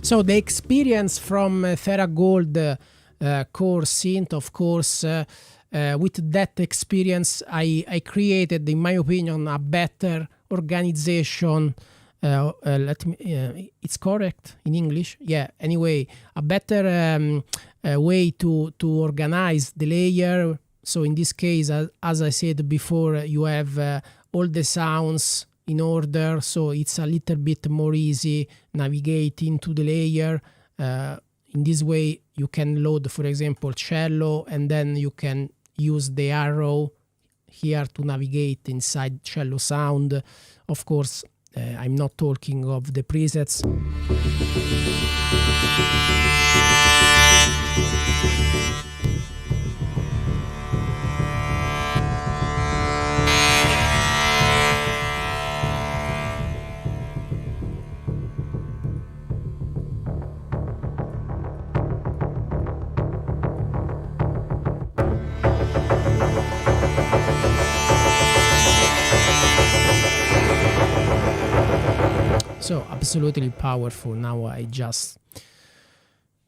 So the experience from TheraGold core synth, of course, with that experience, I created, in my opinion, a better organization. It's correct in English? Yeah, anyway, a better way to organize the layer. So in this case, as I said before, you have all the sounds in order, so it's a little bit more easy navigate into the layer. In this way you can load, for example, cello, and then you can use the arrow here to navigate inside cello sound. Of course, I'm not talking of the presets. So absolutely powerful. Now I just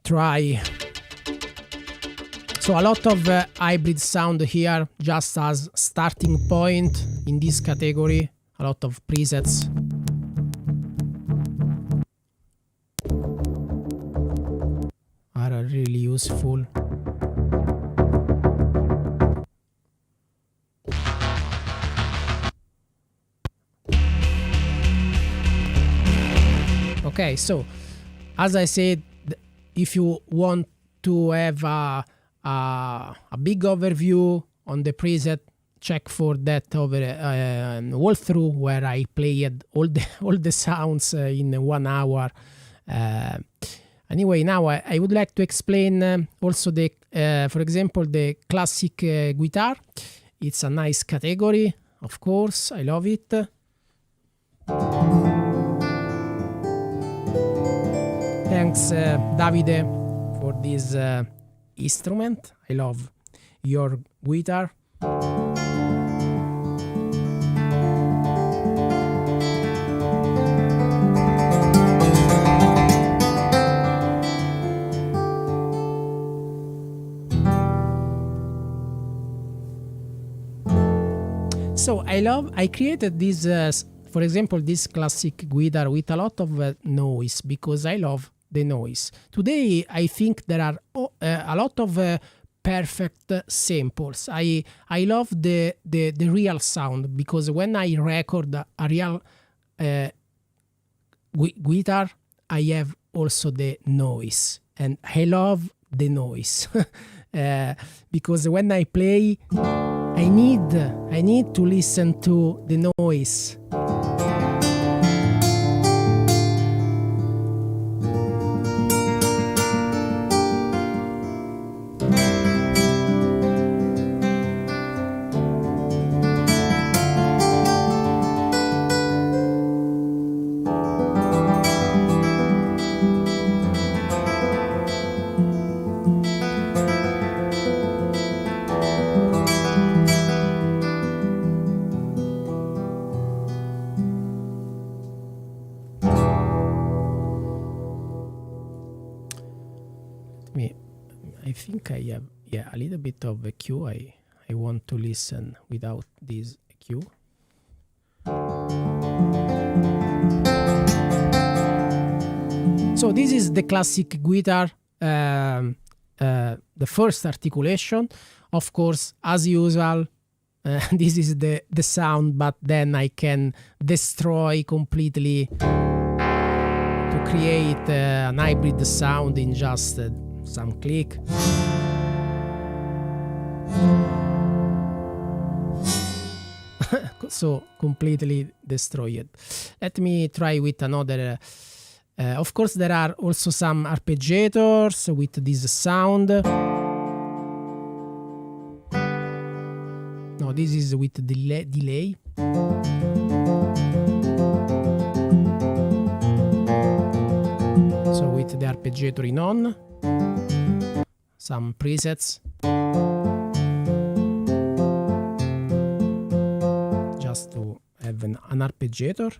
try. So a lot of hybrid sound here, just as starting point in this category. A lot of presets. Are really useful. Okay, so as I said, if you want to have a big overview on the preset, check for that walkthrough where I played all the sounds in 1 hour. Anyway, now I would like to explain also the, for example, the classic guitar. It's a nice category, of course. I love it. Thanks, Davide, for this instrument. I love your guitar. So I created this, for example, this classic guitar with a lot of noise because I love the noise. Today, I think there are a lot of perfect samples. I love the real sound because when I record a real guitar, I have also the noise, and I love the noise because when I play, I need to listen to the noise. I think I have, a little bit of a cue. I want to listen without this cue. So this is the classic guitar, the first articulation. Of course, as usual, this is the sound, but then I can destroy completely to create an hybrid sound in just some click. So completely destroyed. Let me try with another. Of course, there are also some arpeggiators with this sound. No, this is with delay. So with the arpeggiator in on. Some presets. Just to have an arpeggiator.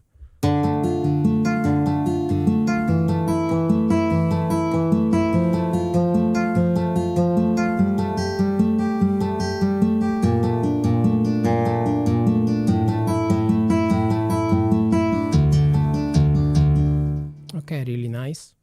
Okay, really nice.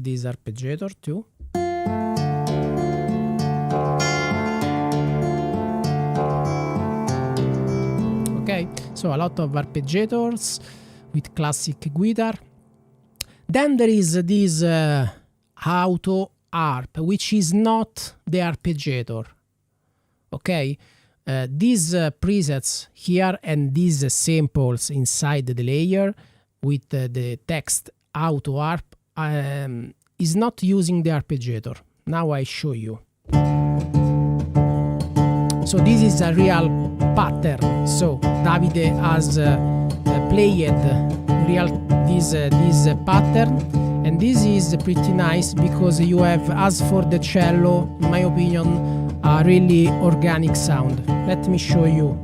This arpeggiator too. Okay, so a lot of arpeggiators with classic guitar. Then there is this auto harp, which is not the arpeggiator. Okay, these presets here and these samples inside the layer with the text auto harp is not using the arpeggiator. Now I show you. So this is a real pattern. So Davide has played this pattern, and this is pretty nice because you have, as for the cello, in my opinion, a really organic sound. Let me show you.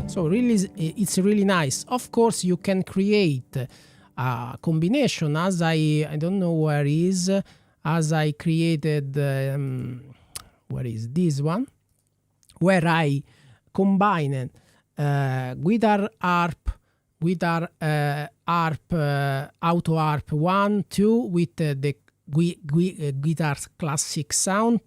So really, it's really nice. Of course, you can create a combination, as I don't know where is, as I created where is this one, where I combined guitar harp, auto harp 1, 2 with the guitar classic sound.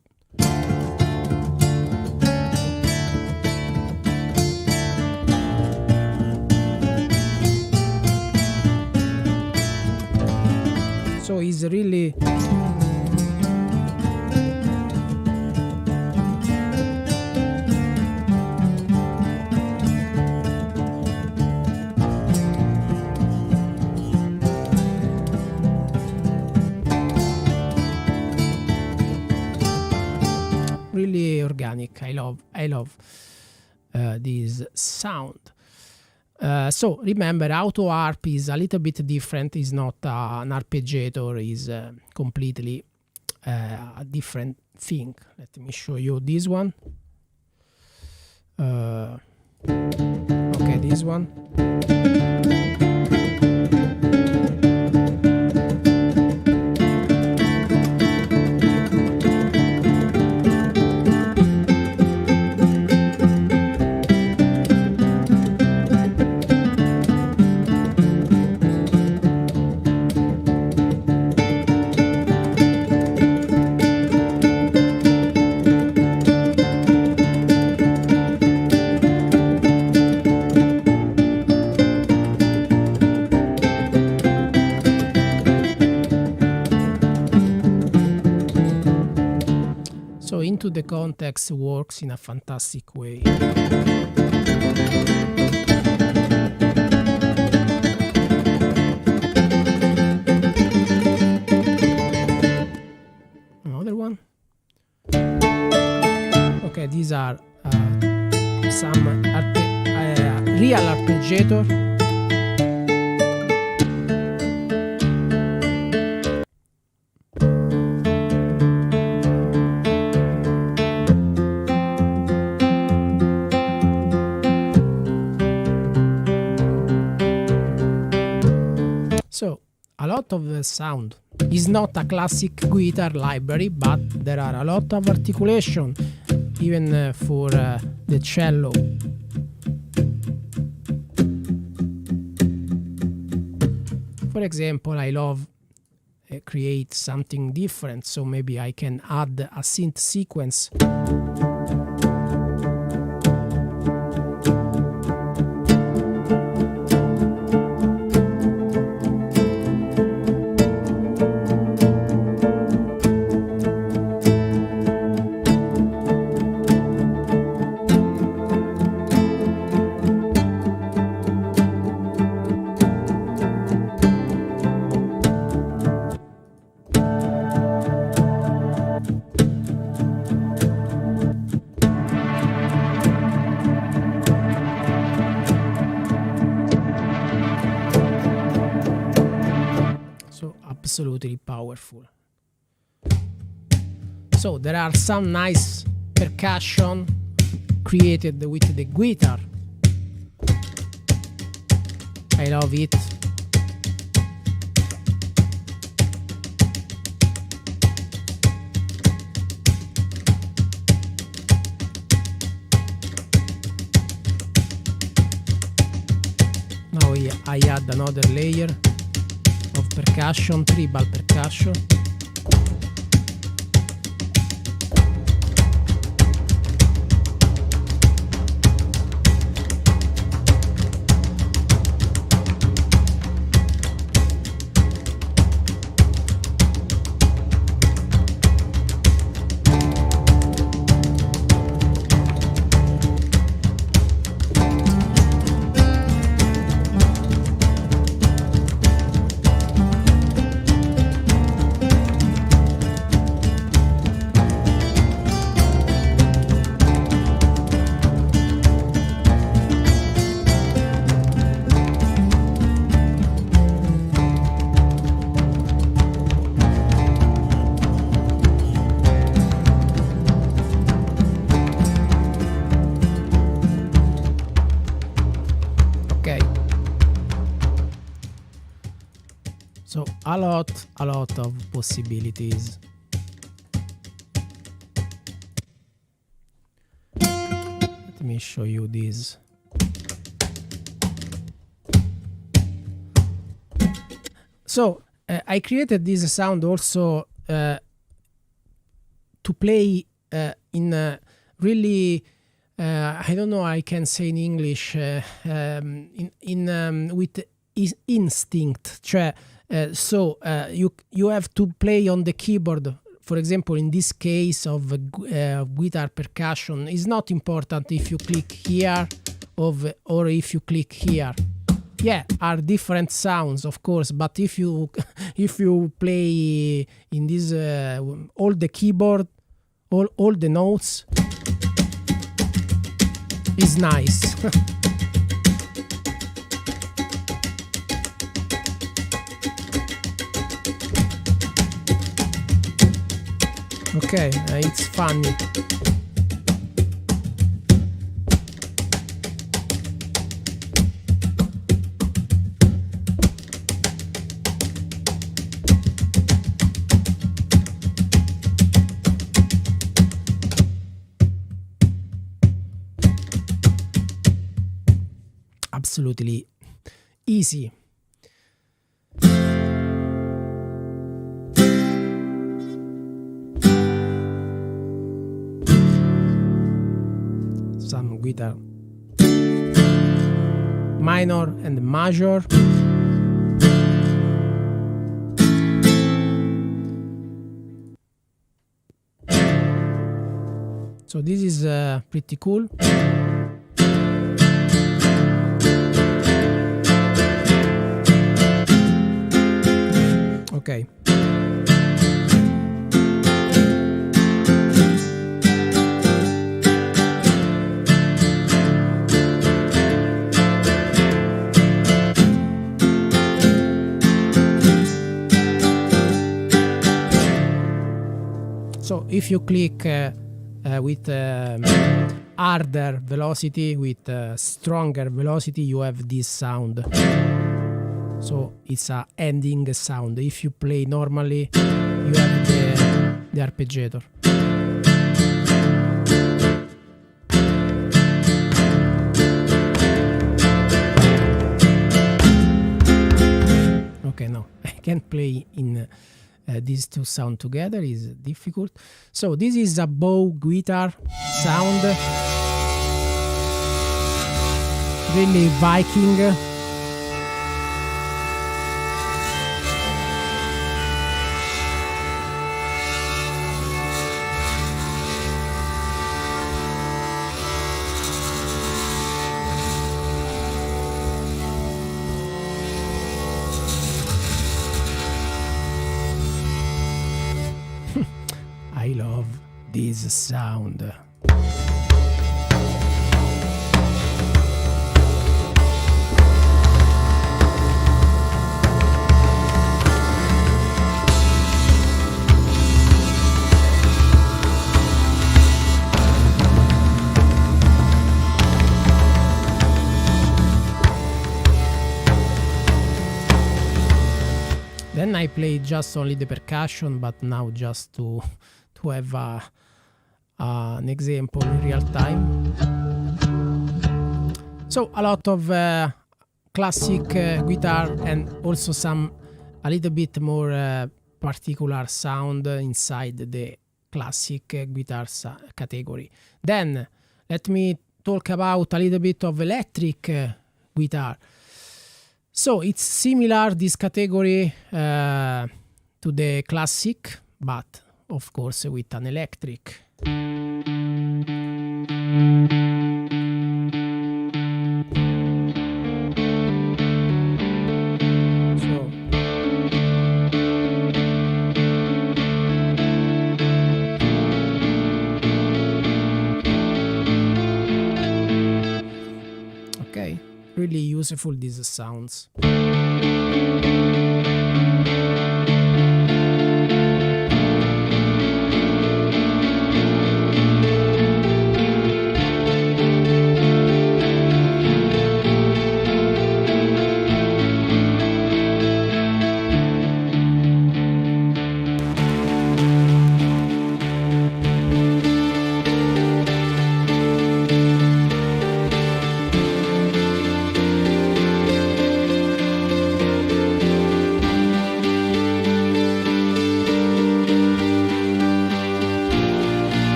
So it's really organic. I love this sound. So remember, auto harp is a little bit different. It's not an arpeggiator. Is completely a different thing. Let me show you this one. Okay, this one. So Into the Context works in a fantastic way. Another one. Okay, these are some real arpeggiator. So a lot of the sound is not a classic guitar library, but there are a lot of articulation, even for the cello. For example, I love create something different, so maybe I can add a synth sequence. Absolutely powerful. So there are some nice percussion created with the guitar. I love it. Now I add another layer of percussion, tribal percussion. So a lot of possibilities. me show you this. So I created this sound also to play in really I don't know I can say in English with instinct, cioè so you have to play on the keyboard. For example, in this case of guitar percussion, it's not important if you click here or if you click here. Yeah, are different sounds, of course, but if you play in this all the keyboard, all the notes, is nice. Okay, it's funny. Absolutely easy. Some guitar minor and major. So this is pretty cool. Okay. So if you click with harder velocity, with stronger velocity, you have this sound. So it's a ending sound. If you play normally, you have the arpeggiator. Okay, no, I can't play in these two sound together, is difficult. So this is a bow guitar sound, really Viking. I love this sound. Then I played just only the percussion, but now just to have an example in real time. So a lot of classic guitar and also a little bit more particular sound inside the classic guitar category. Then let me talk about a little bit of electric guitar. So it's similar, this category, to the classic, but of course with an electric. Okay, really useful these sounds.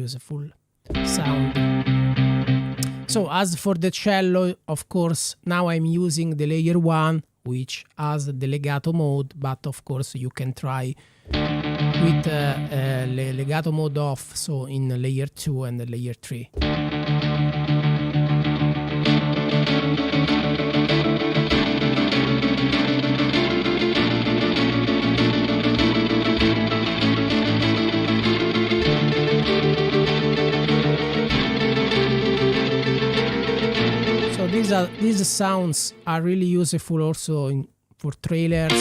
useful sound. So as for the cello, of course, now I'm using the layer 1, which has the legato mode, but of course you can try with legato mode off, so in layer 2 and layer 3. These sounds are really useful also for trailers.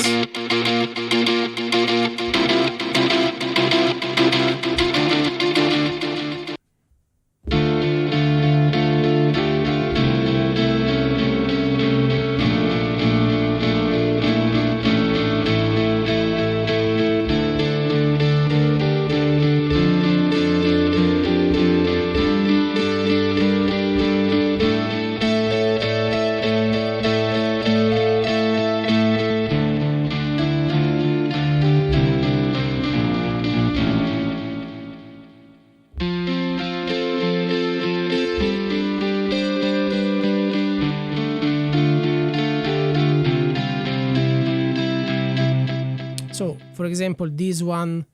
So, for example, this one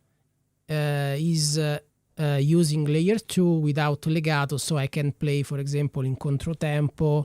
is using layer 2 without legato, so I can play, for example, in controtempo.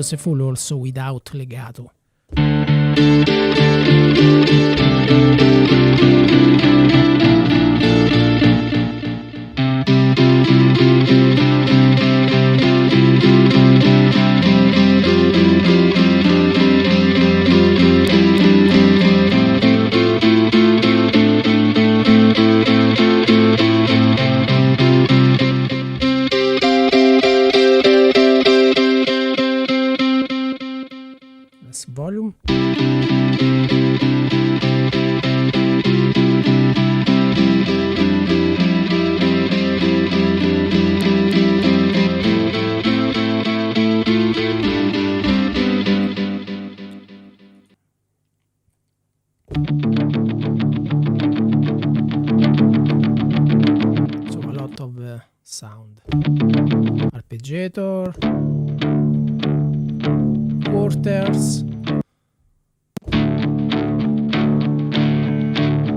Useful also without legato. Volume. So a lot of sound. Arpeggiator, quarters,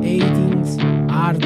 18s, hard.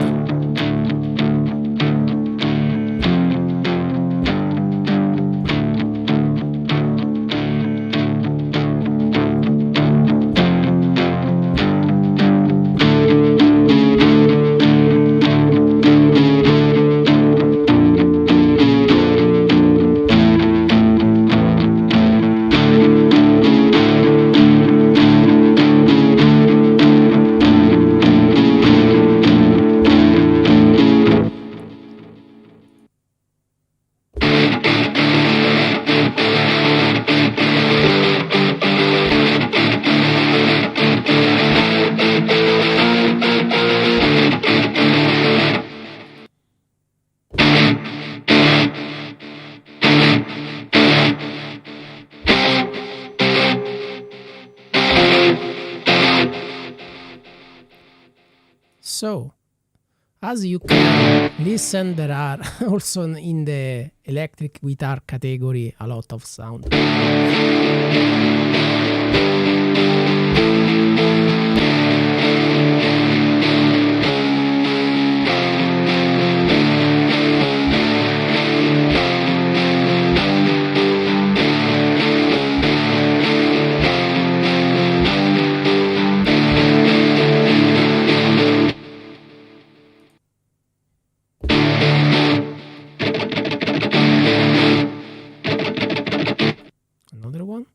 So, as you can listen, there are also in the electric guitar category a lot of sound. Another one.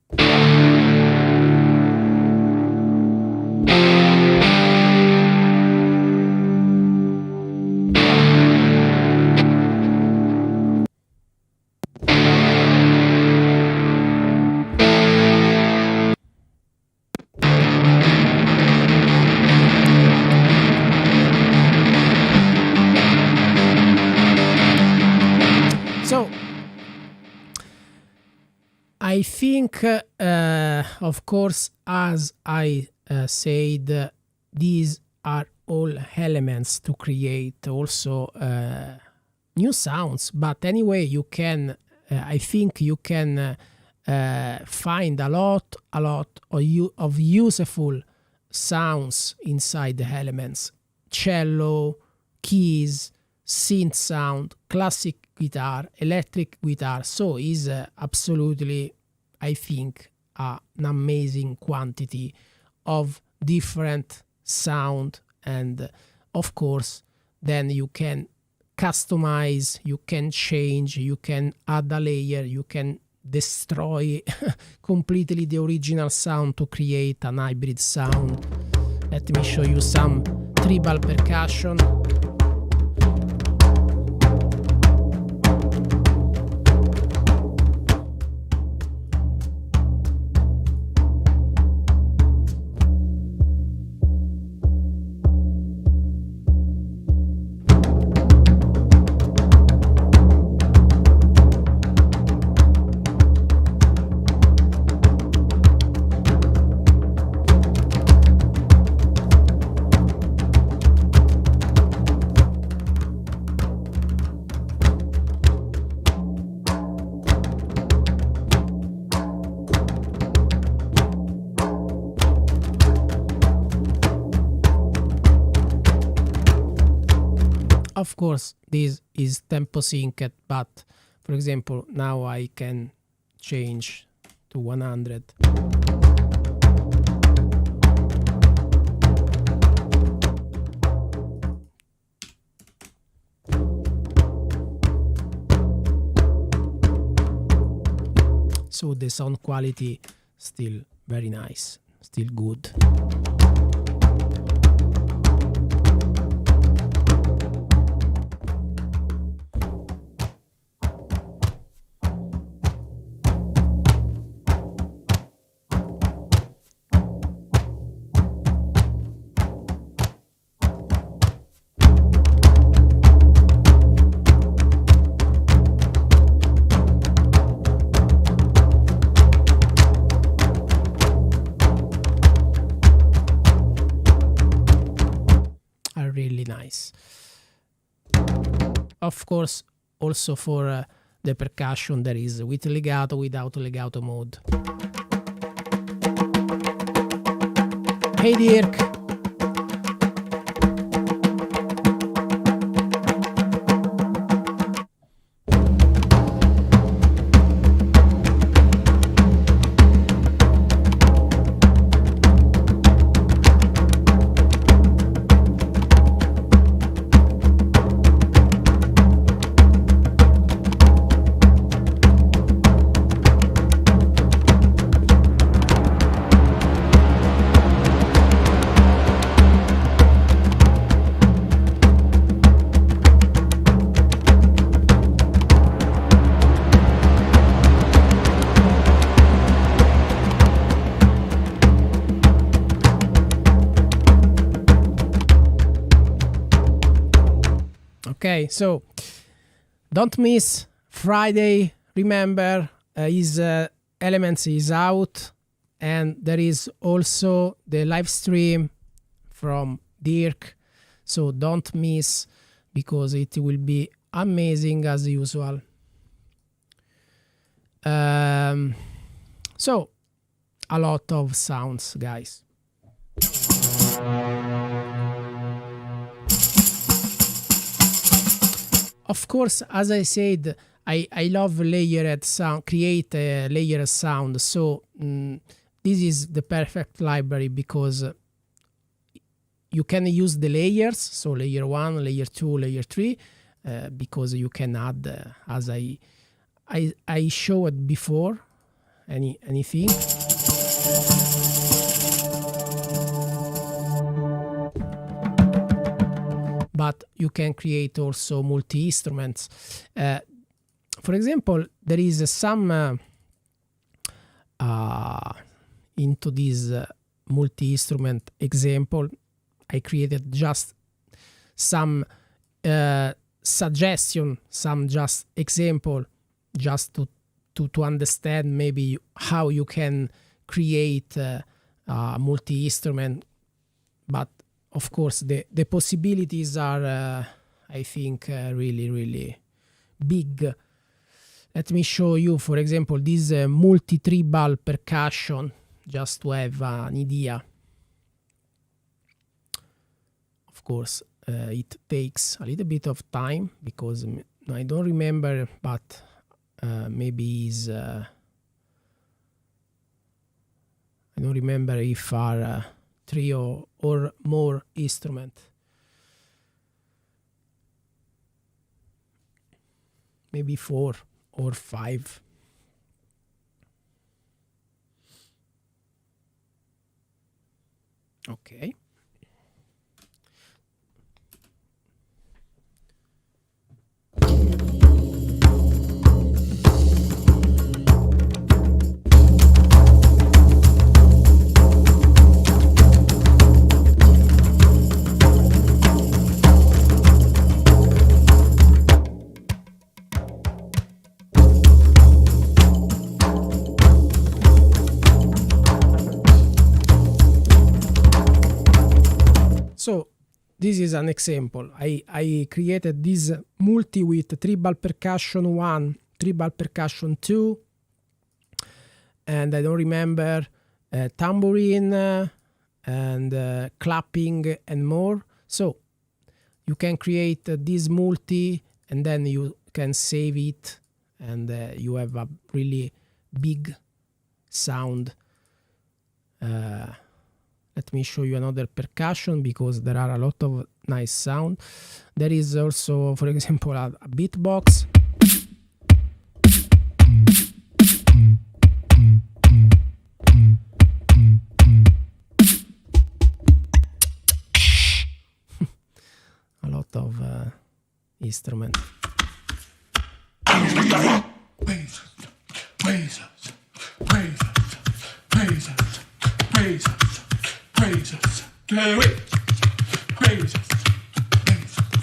I think, of course, as I said, these are all elements to create also new sounds. But anyway, you can, I think you can find a lot of useful sounds inside the elements. Cello, keys, synth sound, classic guitar, electric guitar. So is absolutely, I think, an amazing quantity of different sound. And of course, then you can customize, you can change, you can add a layer, you can destroy completely the original sound to create an hybrid sound. Let me show you some tribal percussion. Of course, this is tempo synced, but for example, now I can change to 100. So the sound quality still very nice, still good. Really nice. Of course, also for the percussion there is with legato, without legato mode. Hey Dirk. Okay, so don't miss Friday. Remember, his Elements is out, and there is also the live stream from Dirk. So don't miss, because it will be amazing as usual. So a lot of sounds, guys. Of course, as I said, I love layered sound, create a layered sound. So this is the perfect library, because you can use the layers. So layer 1, layer 2, layer 3, because you can add, as I showed before, anything. But you can create also multi-instruments. For example, there is some into this multi-instrument example, I created just some suggestion, some just example, just to to understand maybe how you can create a multi-instrument. But of course, the possibilities are, I think, really big. Let me show you, for example, this multi-tribal percussion, just to have an idea. Of course, it takes a little bit of time because I don't remember, but maybe is I don't remember if are 3 or more instruments. Maybe 4 or 5. Okay. So this is an example. I created this multi with tribal percussion 1, tribal percussion 2, and I don't remember tambourine and clapping and more. So you can create this multi and then you can save it, and you have a really big sound. Let me show you another percussion because there are a lot of nice sound. There is also, for example, a beatbox. A lot of instruments.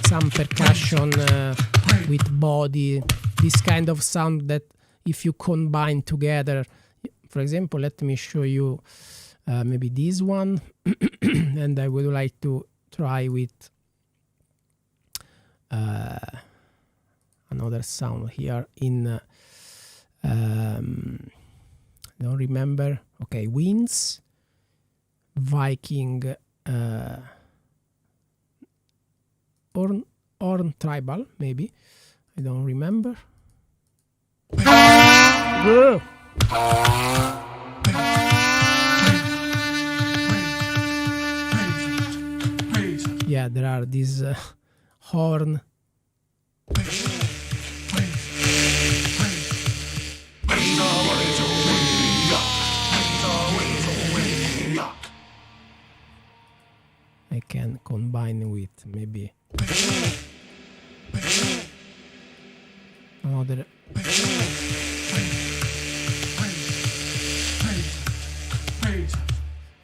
Some percussion with body, this kind of sound that if you combine together, for example, let me show you maybe this one, and I would like to try with another sound here in I don't remember. Okay, winds, Viking, horn tribal, maybe. I don't remember. Yeah, there are these horn. I can combine with maybe another.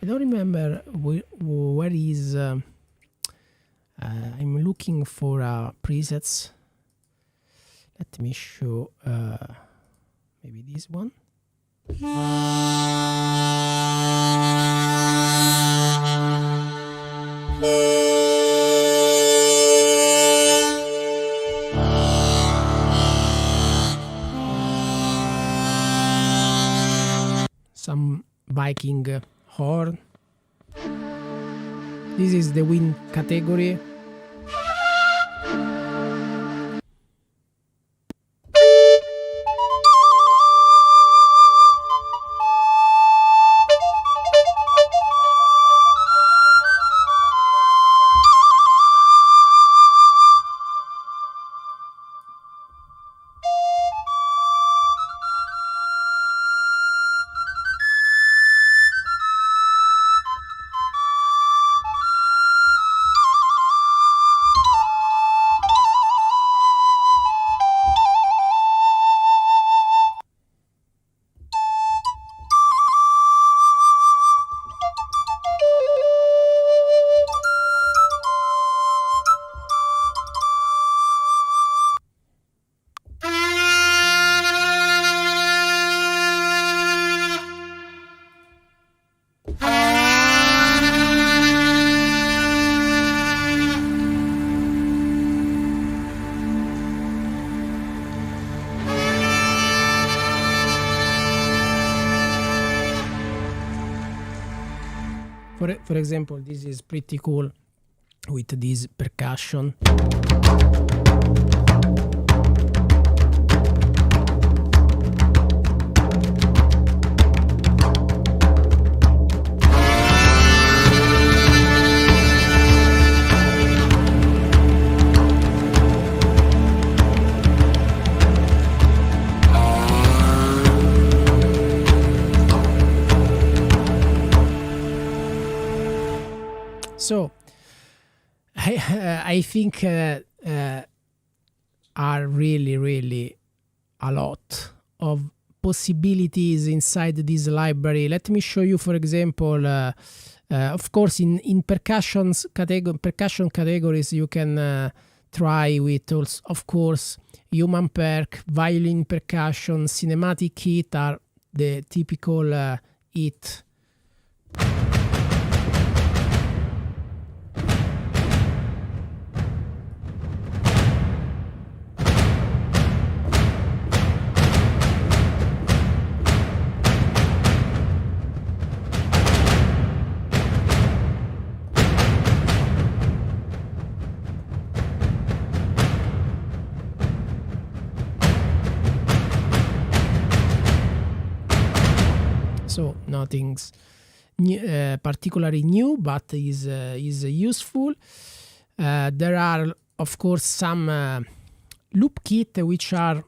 I don't remember where is. I'm looking for presets. Let me show maybe this one. Some Viking horn. This is the wind category. For example, this is pretty cool with this percussion. So I think are really a lot of possibilities inside this library. Let me show you, for example, of course, in percussion categories, you can try with also, of course, human perc, violin percussion, cinematic hit are the typical hit. So nothing's new, particularly new, but is useful. There are, of course, some loop kit which are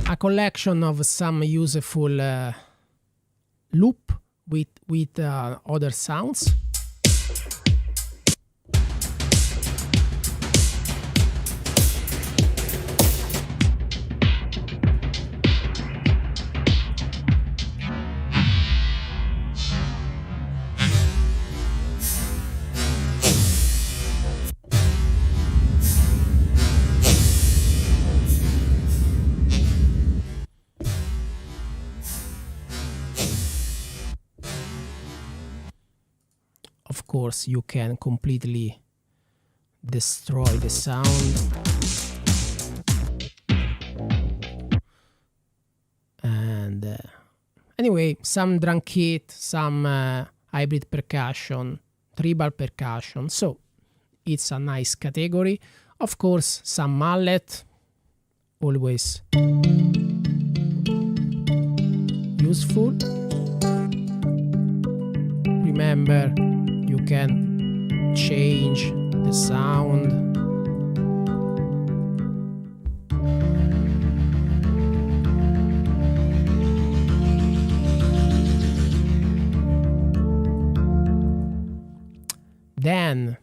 a collection of some useful loop with other sounds. Of course, you can completely destroy the sound. And anyway, some drum kit, some hybrid percussion, tribal percussion. So it's a nice category. Of course, some mallet, always useful. Remember, you can change the sound. Then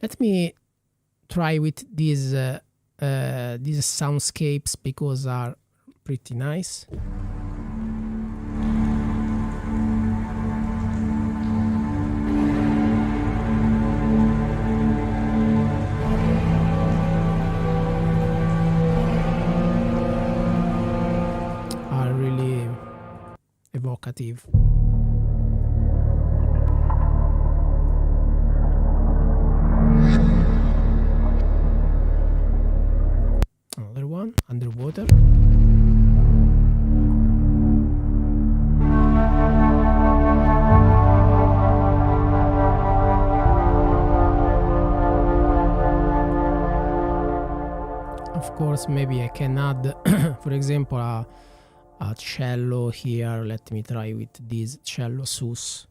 let me try with these soundscapes because are pretty nice. Are really evocative. Another one, underwater. Of course, maybe I can add, for example, a cello here. Let me try with this cello sus.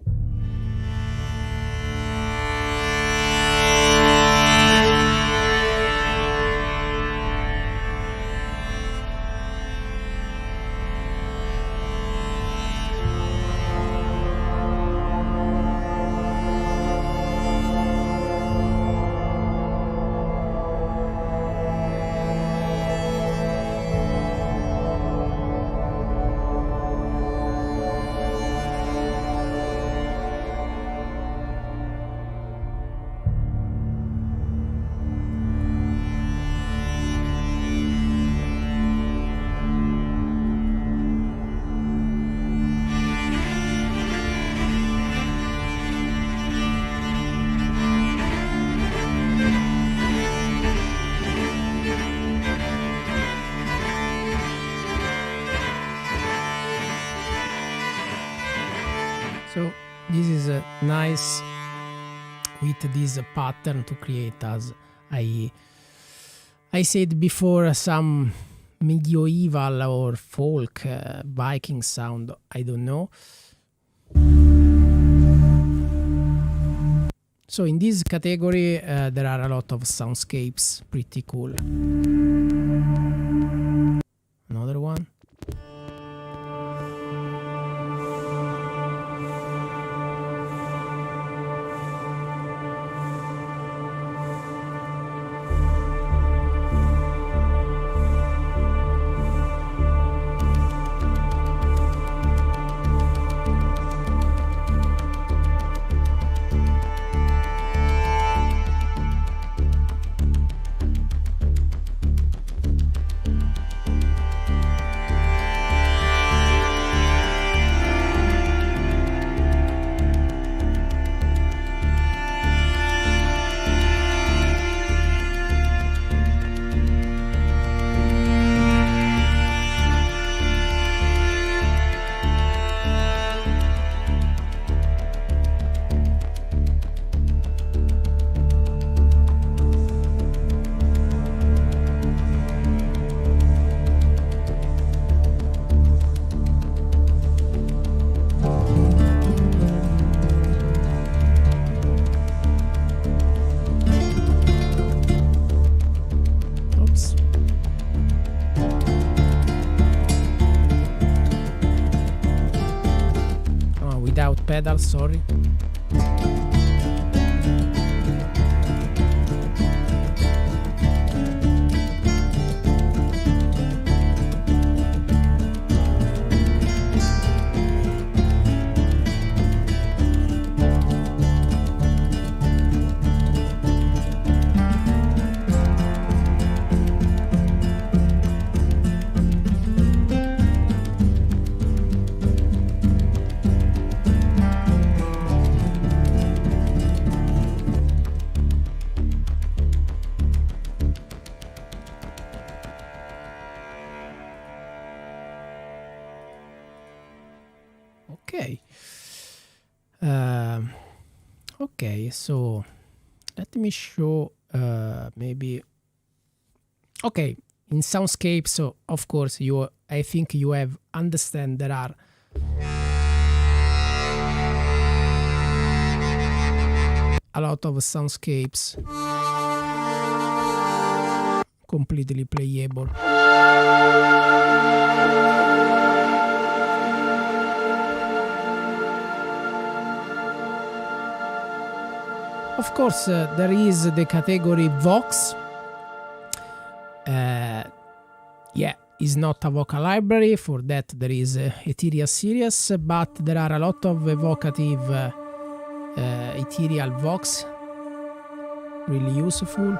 So this is nice with this pattern to create, as I said before, some medieval or folk Viking sound, I don't know. So in this category there are a lot of soundscapes, pretty cool. Another one. Without pedals, sorry. Okay. Okay, so let me show maybe. Okay, in soundscape, so of course I think you have understand there are a lot of soundscapes completely playable. Of course, there is the category Vox. Yeah, is not a vocal library. For that, there is Ethereal series, but there are a lot of evocative Ethereal Vox. Really useful.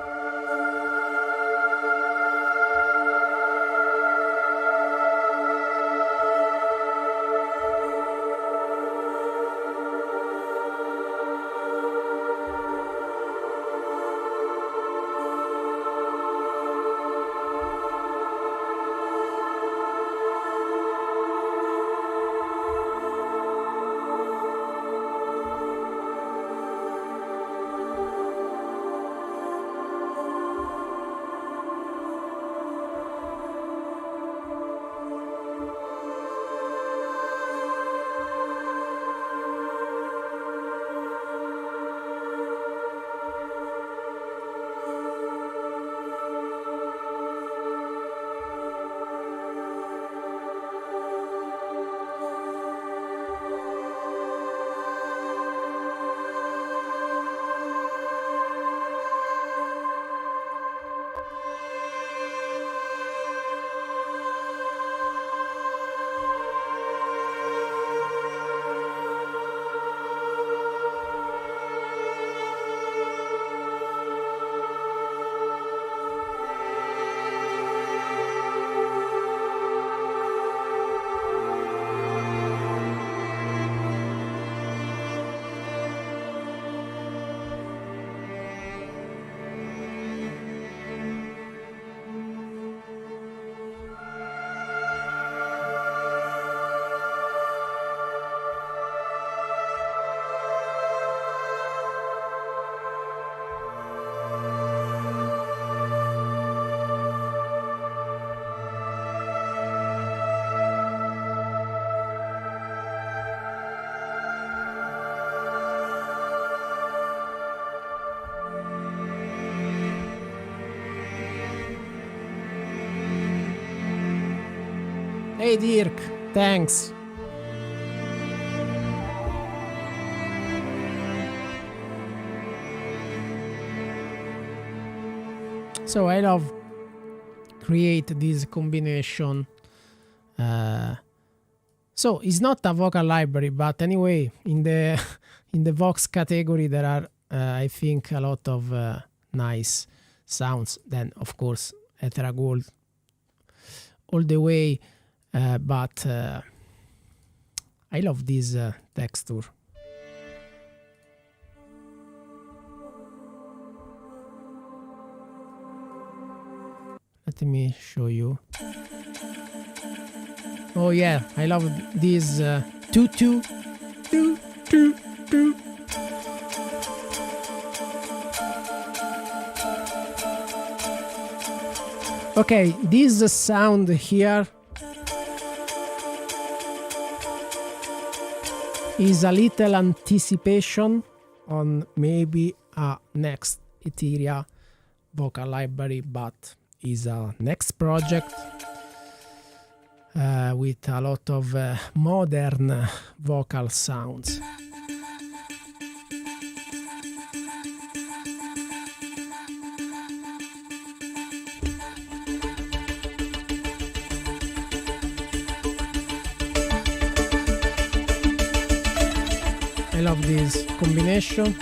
Hey Dirk, thanks. So I love create this combination. So it's not a vocal library, but anyway, in the in the Vox category there are I think a lot of nice sounds. Then of course Gold all the way, but I love this texture. Let me show you. Oh yeah, I love this 2-2. Okay, this sound here is a little anticipation on maybe a next Etheria vocal library, but is a next project with a lot of modern vocal sounds. I love this combination.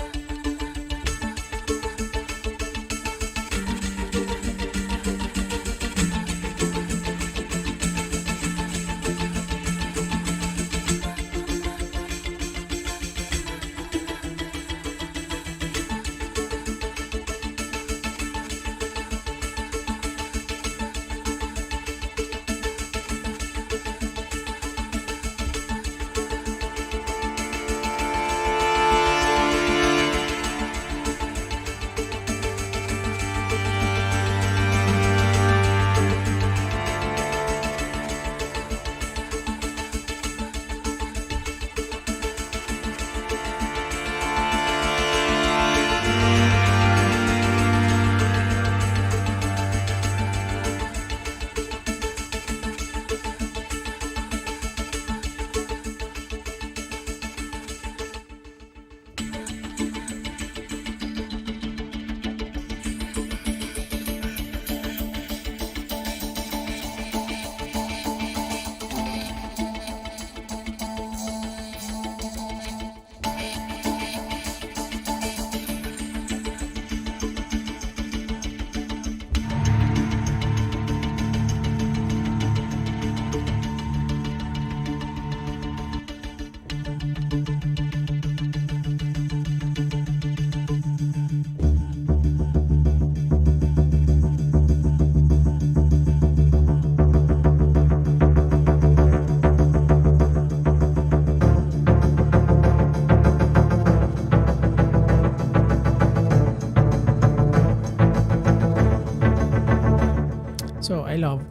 So I love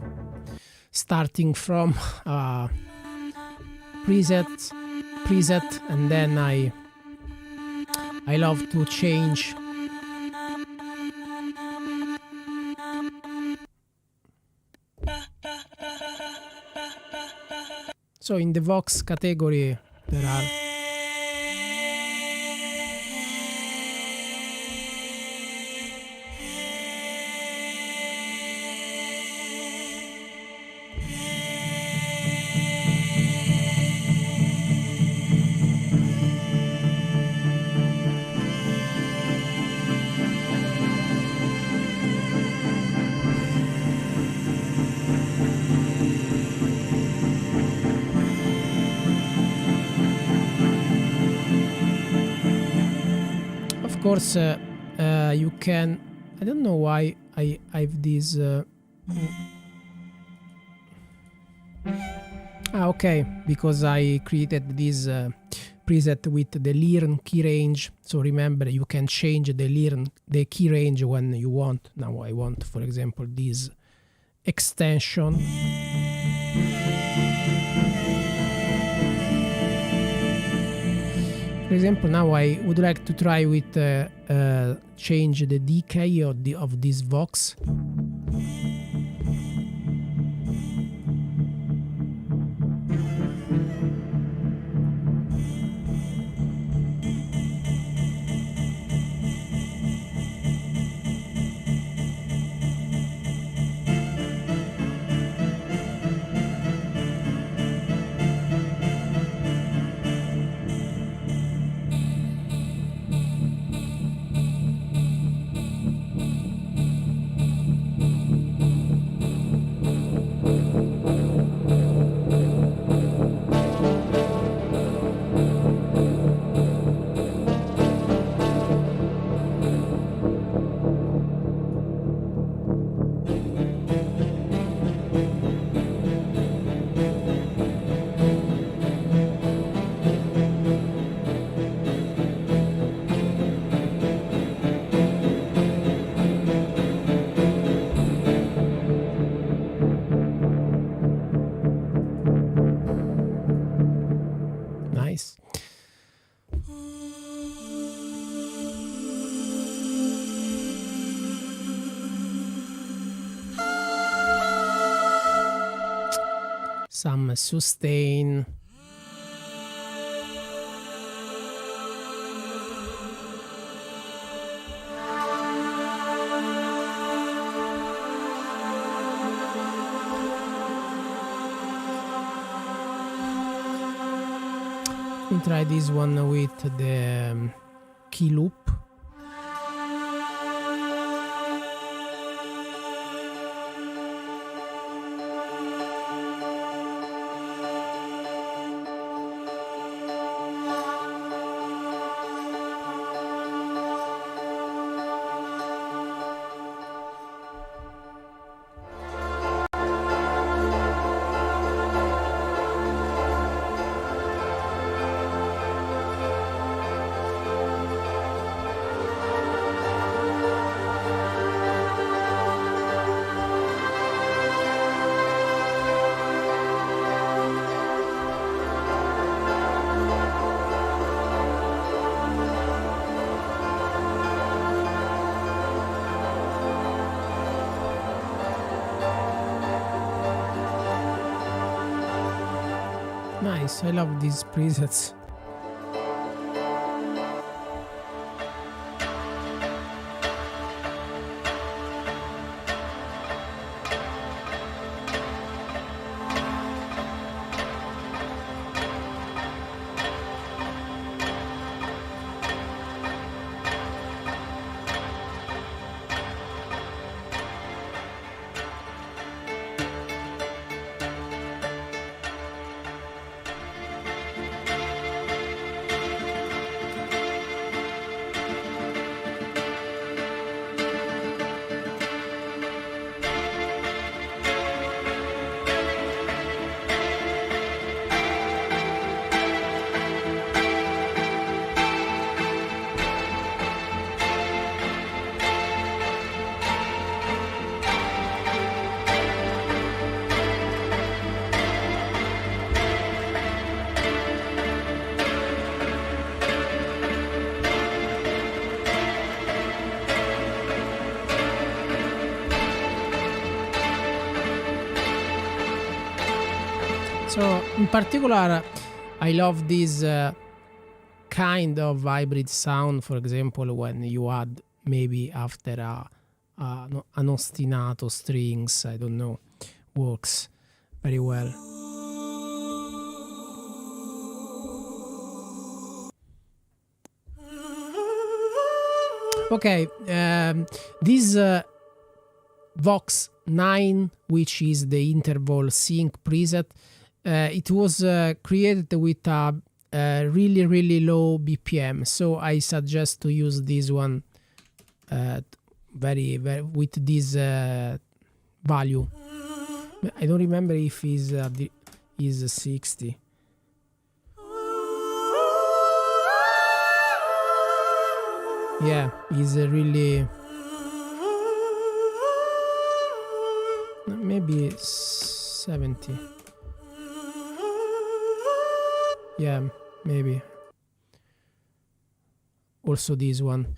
starting from preset and then I love to change. So in the Vox category there are of course you can, I don't know why I have this okay, because I created this preset with the Learn key range. So remember, you can change the key range when you want. Now I want, for example, this extension. For example, now I would like to try with change the decay of this Vox. some sustain. Let me try this one with the key loop. Nice, I love these presets. So in particular, I love this kind of hybrid sound. For example, when you add maybe after an ostinato strings, I don't know, works very well. Okay, this Vox 9, which is the interval sync preset, it was created with a really low BPM, so I suggest to use this one very with this value. I don't remember if is 60. Yeah, is really maybe 70. Yeah, maybe. Also this one.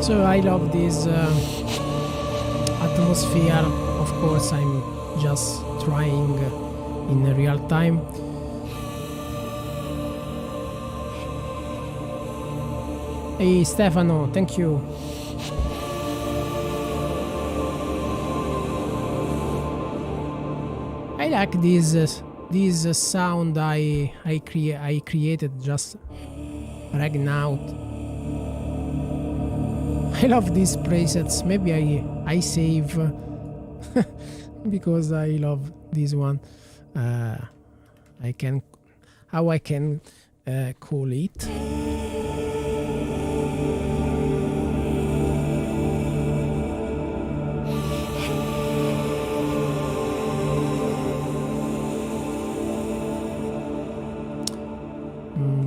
So I love this atmosphere. Of course, I'm just trying in real time. Hey Stefano, thank you. I like this sound I created just right now. I love these presets. Maybe I save because I love this one. I can call it.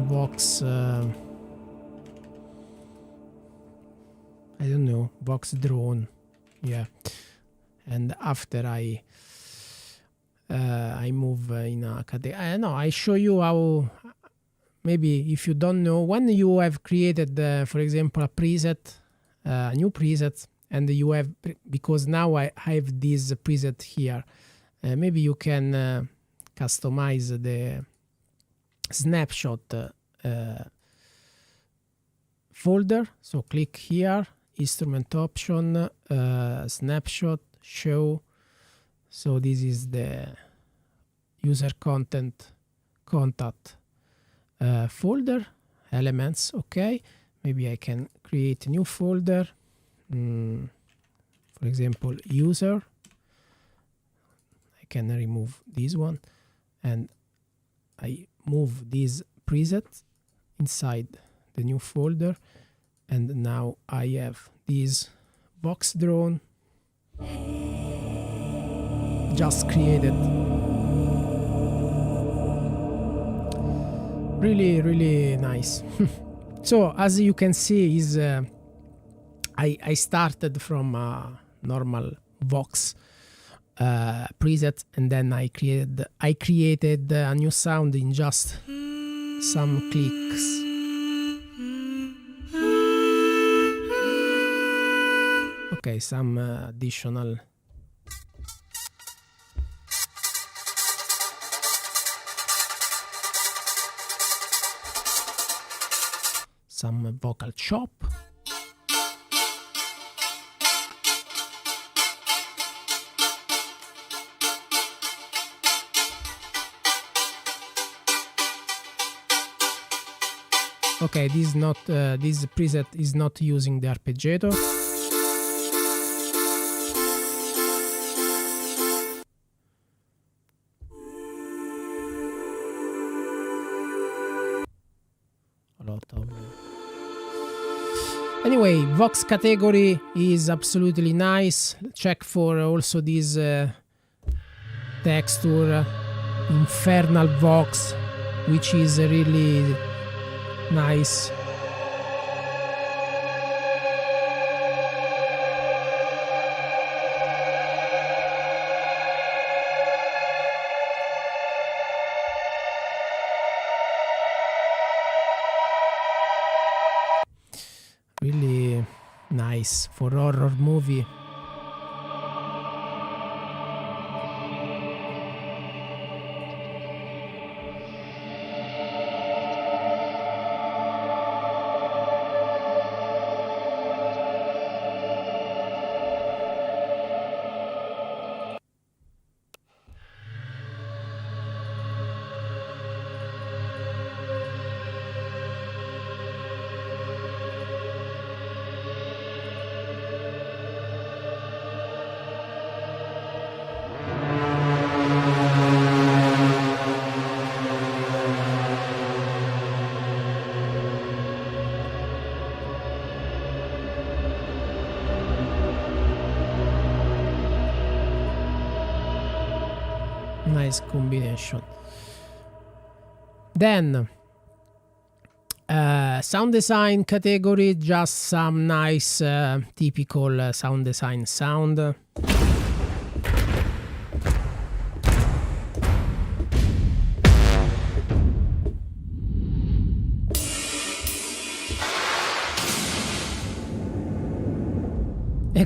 Vox. I don't know, Vox drone, yeah. And after I move in a category. No, I show you how. Maybe if you don't know, when you have created, for example, a preset, a new preset, and you have, because now I have this preset here, maybe you can customize the snapshot folder. So click here, instrument option, snapshot, show. So this is the user contact folder, elements. Okay, maybe I can create a new folder, for example, user. I can remove this one, and I move this preset inside the new folder, and now I have this box drone just created. Really nice. So as you can see, is I started from a normal Vox preset, and then I created a new sound in just some clicks. Okay, some additional some vocal chop. Okay, this is not this preset is not using the arpeggiator. Anyway, Vox category is absolutely nice. Check for also this texture, Infernal Vox, which is really nice. Really nice for horror movie. Nice combination. Then sound design category, just some nice typical sound design sound.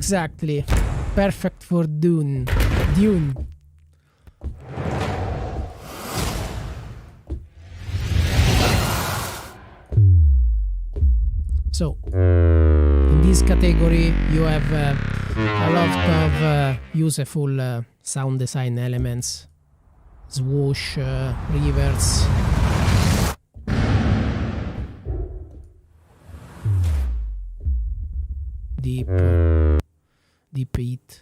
Exactly. Perfect for Dune. So, in this category, you have a lot of useful sound design elements. Swoosh, reverse. Deep heat.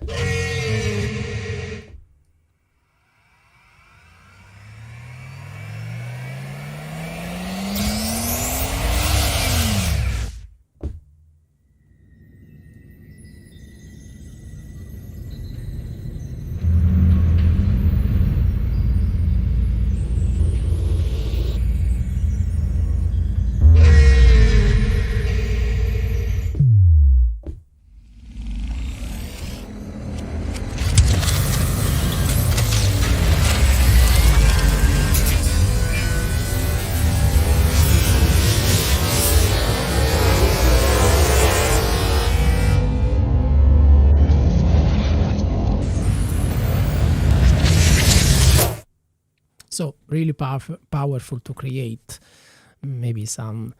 So really powerful to create maybe some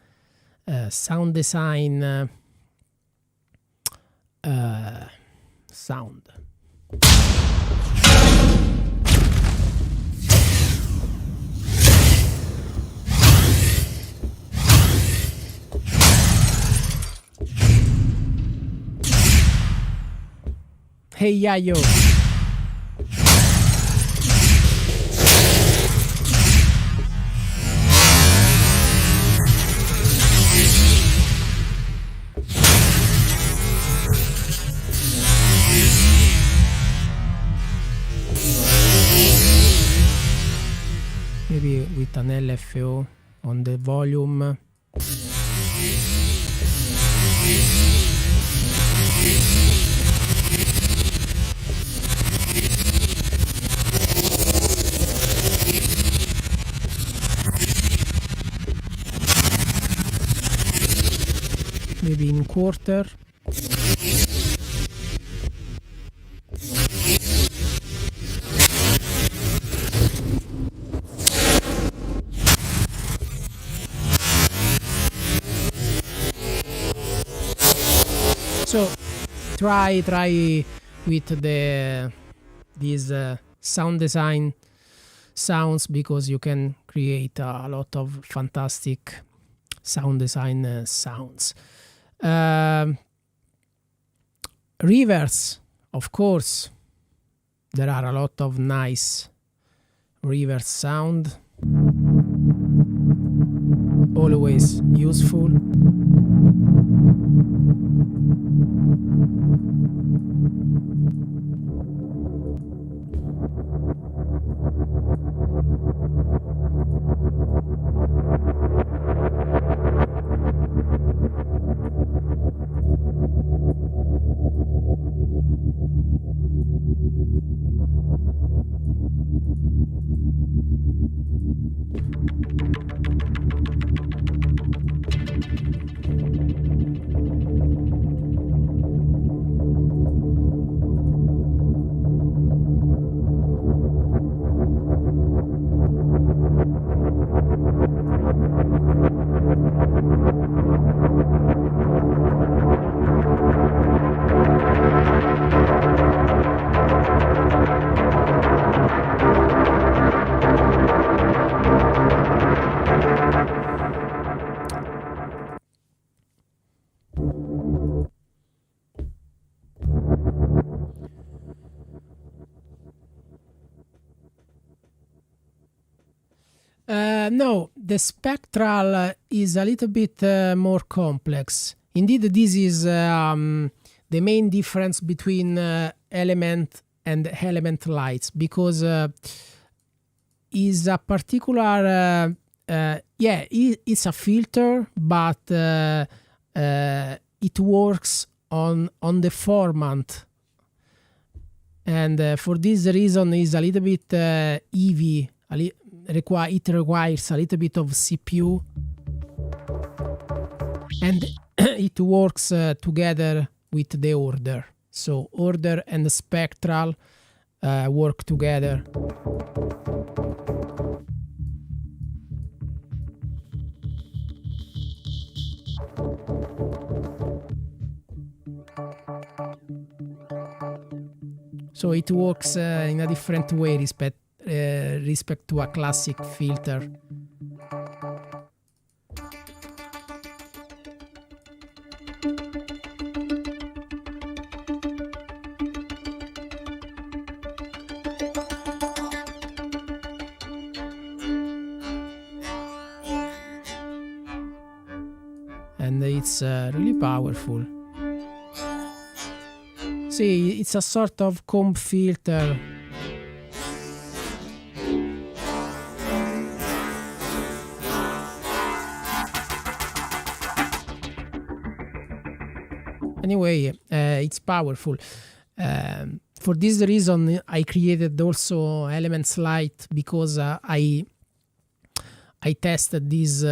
sound design sound. Hey Yayo. Maybe with an LFO on the volume. Maybe in quarter. So try with these sound design sounds, because you can create a lot of fantastic sound design sounds. Reverse, of course, there are a lot of nice reverse sound, always useful. No, the spectral is a little bit more complex. Indeed, this is the main difference between element and element lights, because is a particular it's a filter, but it works on the format, and for this reason is a little bit heavy. It requires a little bit of CPU, and it works together with the order. So order and spectral work together. So it works in a different way respect to a classic filter. And it's really powerful. See, it's a sort of comb filter. Anyway, it's powerful. For this reason, I created also Elements Lite, because I tested this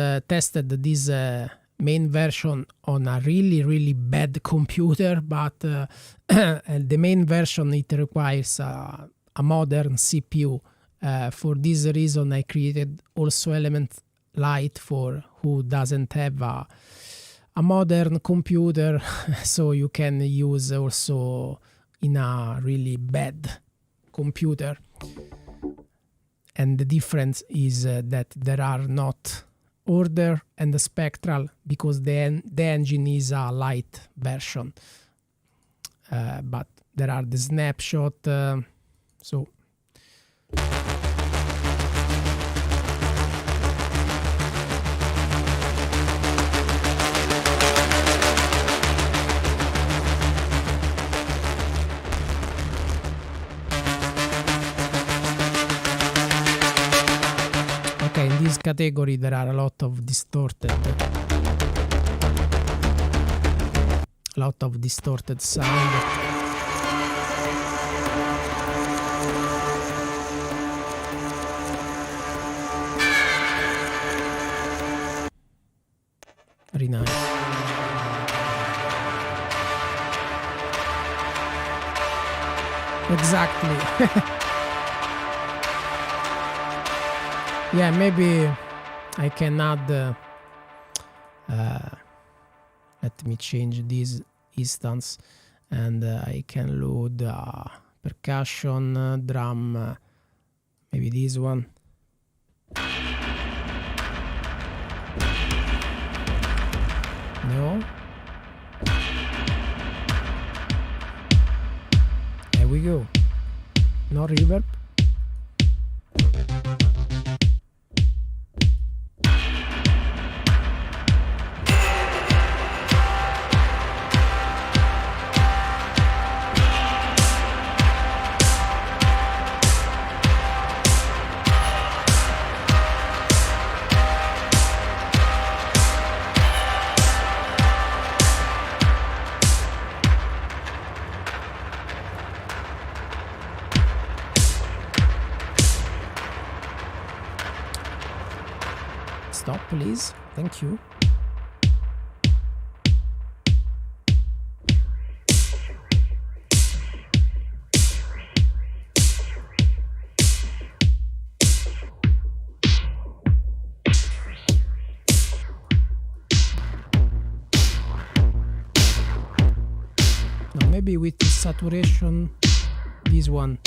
main version on a really bad computer, but the main version, it requires a modern CPU. For this reason, I created also Element Lite for who doesn't have a modern computer, so you can use also in a really bad computer. And the difference is that there are not order and spectral, because the engine is a light version, but there are the snapshot. So in this category there are a lot of distorted sound. Very nice. Exactly. Yeah, maybe I can add, let me change this instance, and I can load percussion, drum, maybe this one. No? There we go. No reverb. Stop, please. Thank you. Now maybe with the saturation, this one.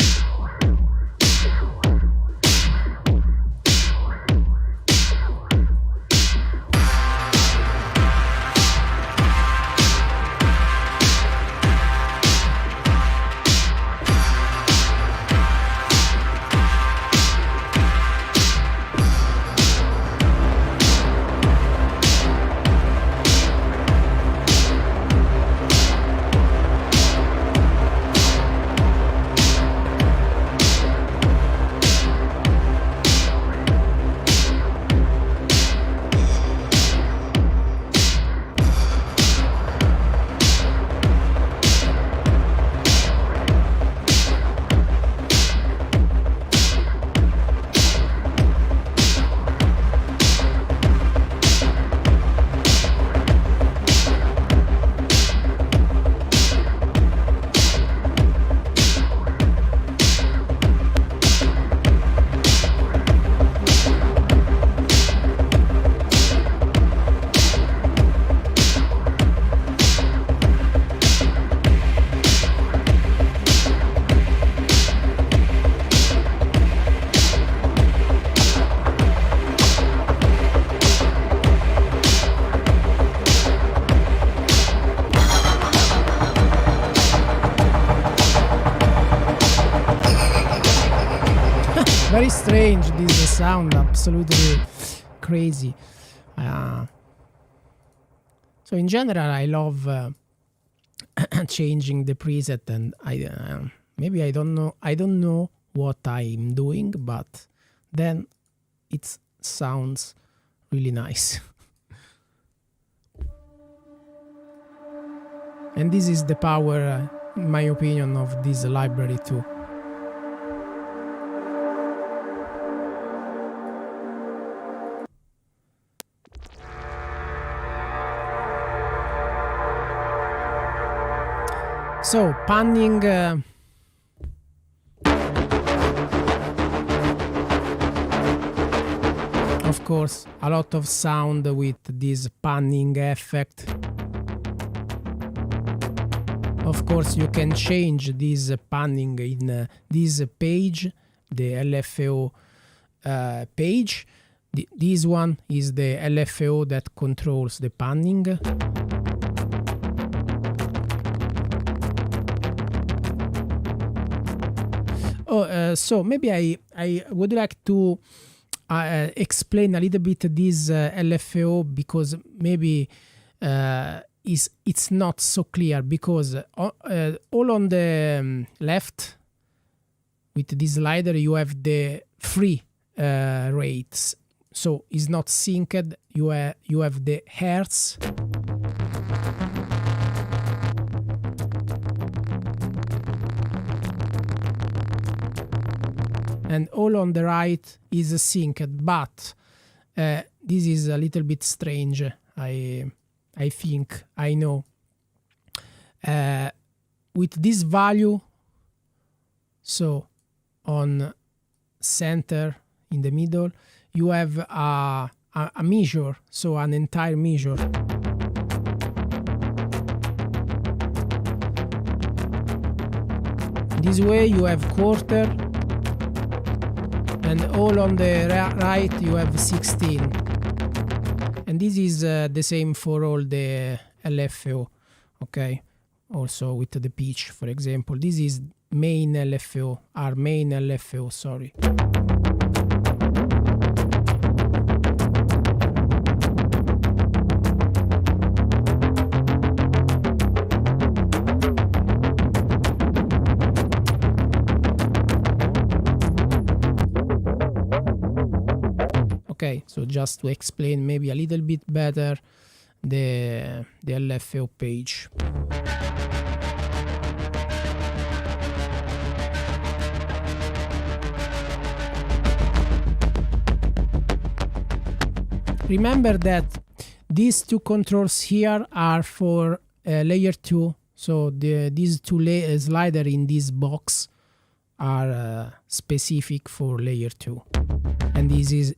strange, this sound, absolutely crazy. So in general, I love changing the preset, and maybe I don't know what I'm doing, but then it sounds really nice. And this is the power, in my opinion, of this library too. So panning, of course, a lot of sound with this panning effect. Of course, you can change this panning in this page, the LFO page. This one is the LFO that controls the panning. So maybe I would like to explain a little bit this LFO, because maybe it's not so clear, because all on the left with this slider you have the free rates, so it's not synced. You have the hertz, and all on the right is synced, but this is a little bit strange. I think I know. With this value, so on center in the middle, you have a measure, so an entire measure. This way you have quarter, and all on the right you have 16. And this is the same for all the LFO, okay? Also with the pitch, for example. This is main LFO, our main LFO, sorry. Okay, so just to explain maybe a little bit better the LFO page. Remember that these two controls here are for layer 2, so these two slider in this box are specific for layer 2. And this is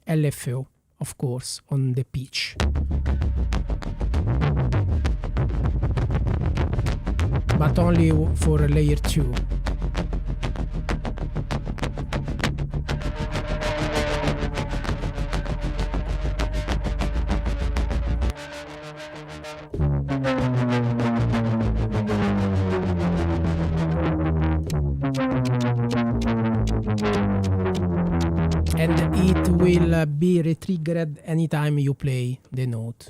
LFO, of course, on the pitch. But only for layer 2. And it will be retriggered anytime you play the note.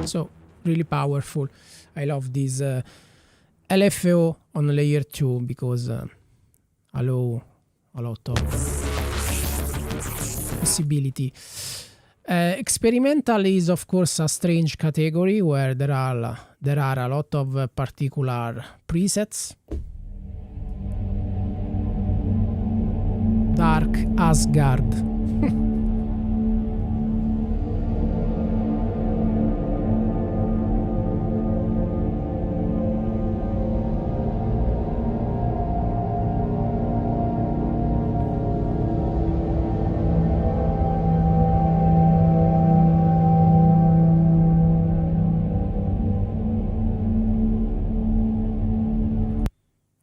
So really powerful. I love this LFO on layer 2 because allow a lot of possibility. Experimental is of course a strange category where there are a lot of particular presets. Dark Asgard.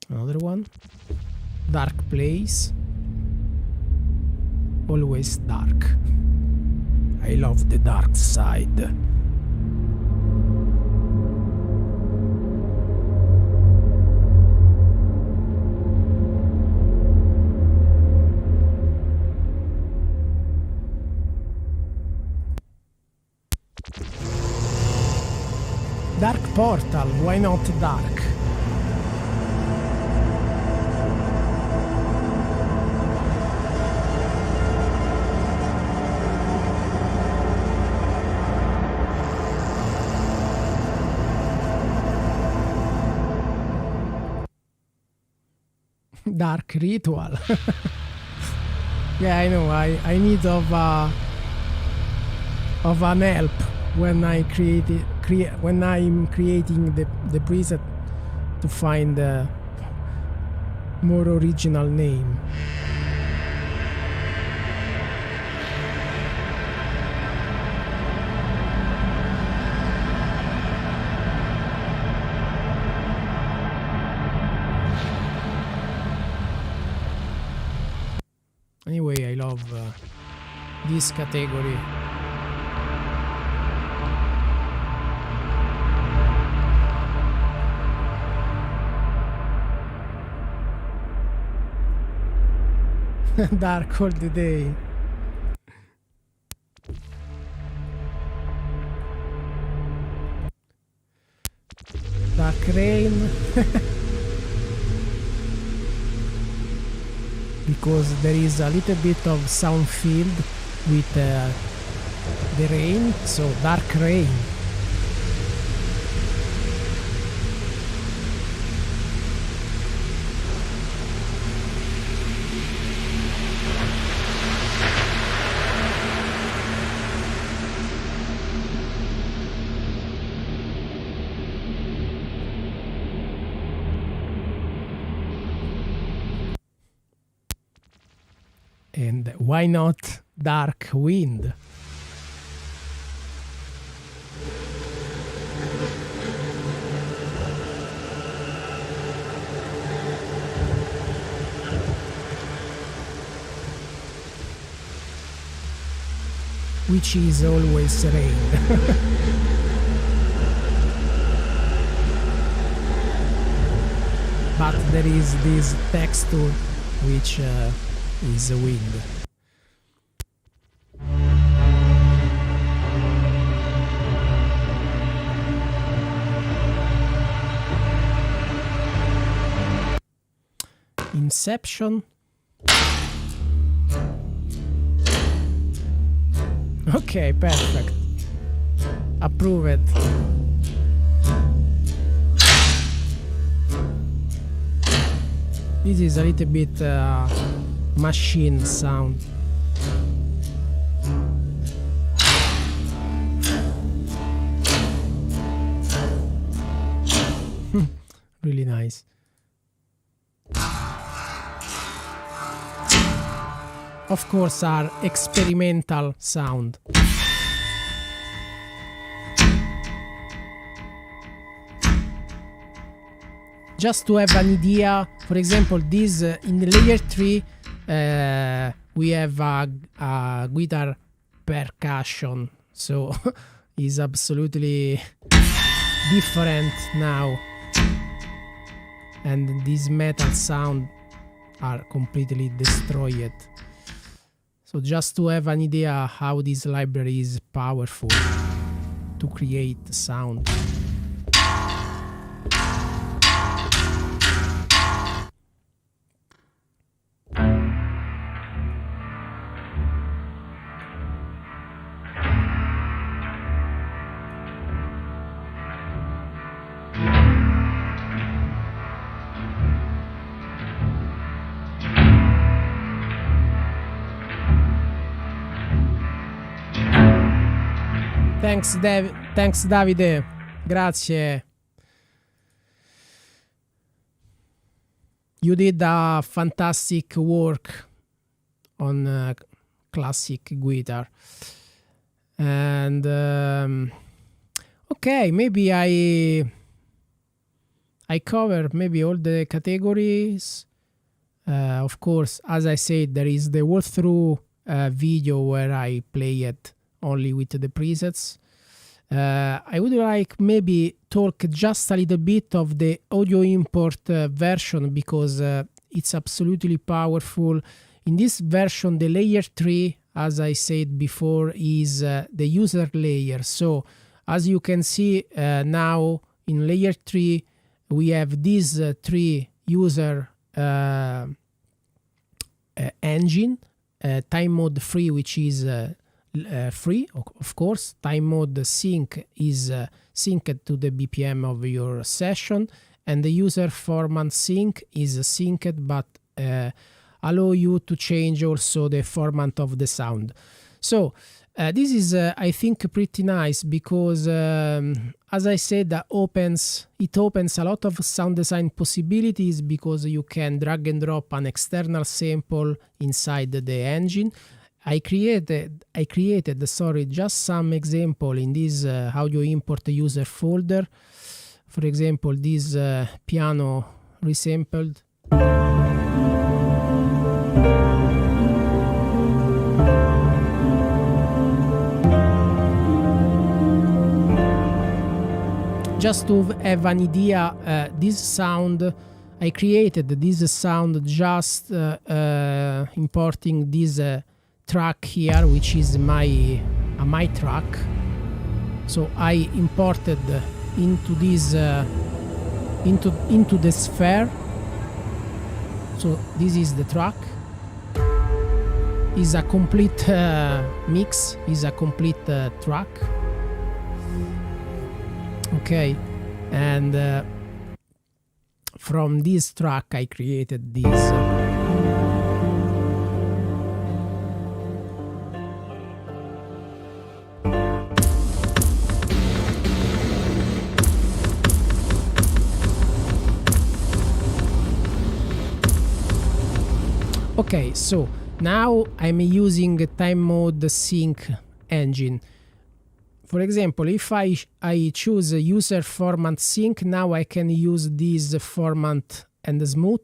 Another one. Dark Place. always dark. I love the dark side. Dark Portal, why not dark? Dark Ritual. Yeah, I know. I need of an help when I when I'm creating the preset to find a more original name. Anyway, I love this category. Dark all the day. Dark Rain. Because there is a little bit of sound field with the rain, so Dark Rain. And why not Dark Wind? Which is always rain. But there is this texture which is a wind. Inception. Okay, perfect. Approved. This is a little bit machine sound. Really nice. Of course, are experimental sound. Just to have an idea, for example, this in layer 3 we have a guitar percussion, so it's absolutely different now, and these metal sound are completely destroyed. So just to have an idea how this library is powerful to create sound. Thanks Davide, grazie. You did a fantastic work on classic guitar. And okay, maybe I cover maybe all the categories. Of course, as I said, there is the walkthrough video where I play it only with the presets. I would like maybe talk just a little bit of the audio import version, because it's absolutely powerful. In this version, the layer 3, as I said before, is the user layer. So as you can see now in layer 3, we have these 3 user engine, time mode free, which is free, of course. Time mode sync is synced to the BPM of your session, and the user format sync is synced, but allow you to change also the format of the sound. So this is I think pretty nice, because as I said, it opens a lot of sound design possibilities, because you can drag and drop an external sample inside the engine. I created just some example in this audio import user folder. For example, this piano resampled. Just to have an idea, this sound, I created this sound just importing this track here, which is my track. So I imported into this into the sphere. So this is the track. Is a complete mix. Is a complete track. Okay, and from this track I created this. Okay, so now I'm using a time mode sync engine. For example, if I choose a user format sync, now I can use this format and smooth.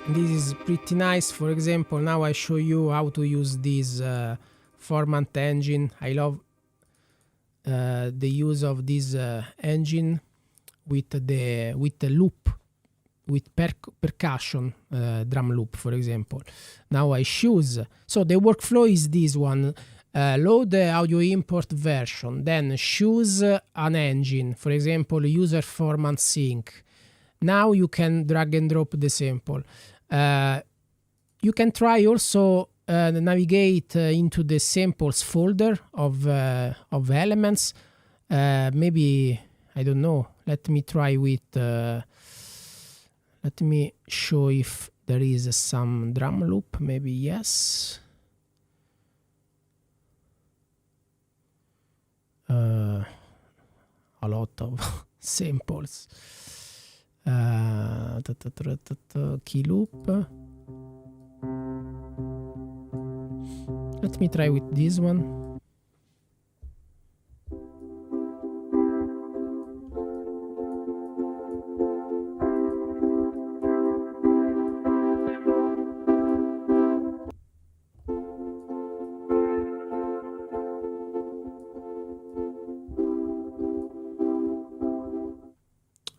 This is pretty nice. For example, now I show you how to use this format engine. I love the use of this engine with the loop, with percussion drum loop, for example. Now I choose. So the workflow is this one. Load the audio import version, then choose an engine, for example, user format sync. Now you can drag and drop the sample. You can try also navigate into the samples folder of elements. Maybe, I don't know, let me try with, let me show if there is some drum loop, maybe yes. A lot of samples. Key loop. Let me try with this one.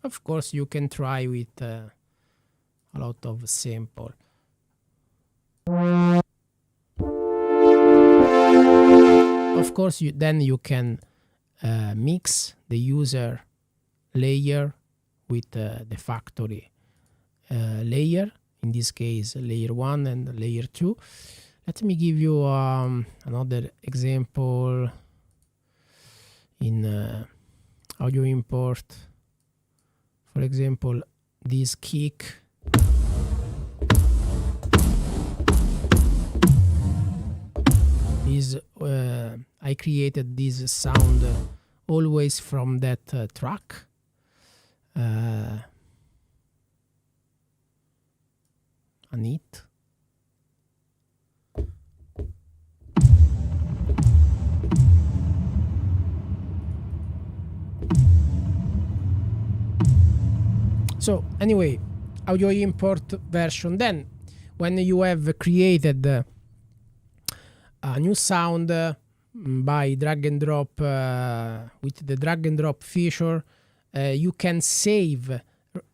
Of course, you can try with a lot of sample. Of course, then you can mix the user layer with the factory layer. In this case, layer 1 and layer 2. Let me give you another example in audio import. For example, this kick. Is I created this sound always from that track. Neat. So anyway, audio import version. Then when you have created a new sound by drag and drop with the drag and drop feature, you can save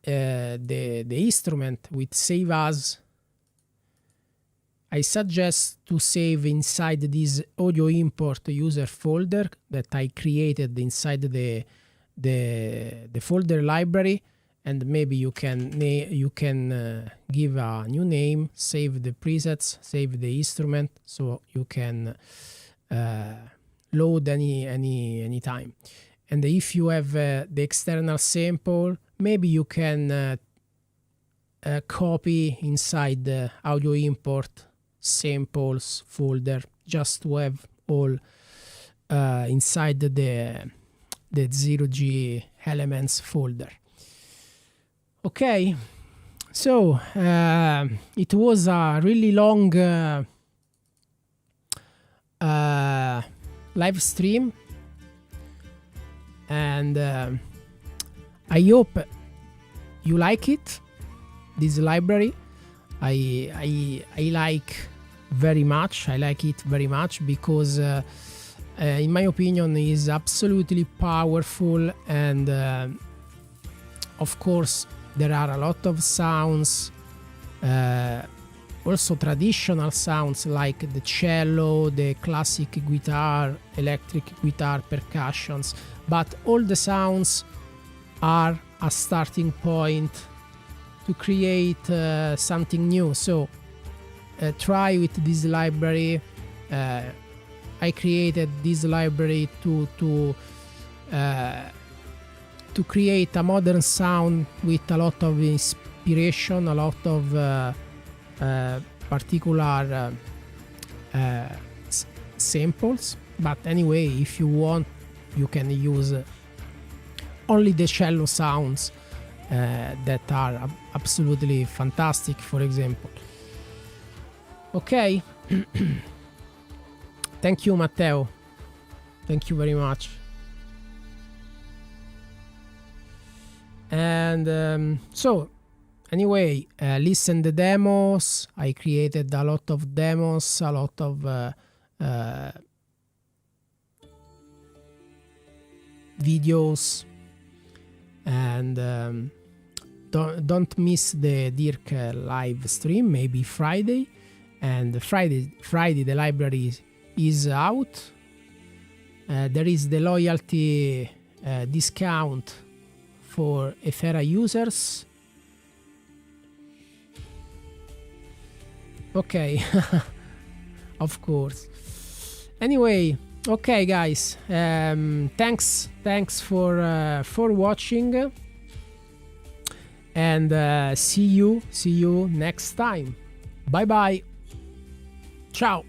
the instrument with save as. I suggest to save inside this audio import user folder that I created inside the folder library, and maybe you can give a new name, save the presets, save the instrument, so you can load any time. And if you have the external sample, maybe you can copy inside the audio import samples folder, just to have all inside the 0G elements folder. Okay, so it was a really long live stream, and I hope you like it, this library. I like very much. I like it very much because in my opinion is absolutely powerful, and of course there are a lot of sounds, also traditional sounds like the cello, the classic guitar, electric guitar, percussions, but all the sounds are a starting point to create something new. So try with this library. I created this library to create a modern sound with a lot of inspiration, a lot of particular samples. But anyway, if you want, you can use only the cello sounds that are absolutely fantastic, for example. Okay. Thank you, Matteo. Thank you very much. And so anyway, listen the demos. I created a lot of demos, a lot of videos, and don't miss the Dirk live stream, maybe Friday. And Friday the library is out. There is the loyalty discount for Ethera users. Okay. Of course. Anyway, okay guys, thanks for watching, and see you next time. Bye bye. Ciao.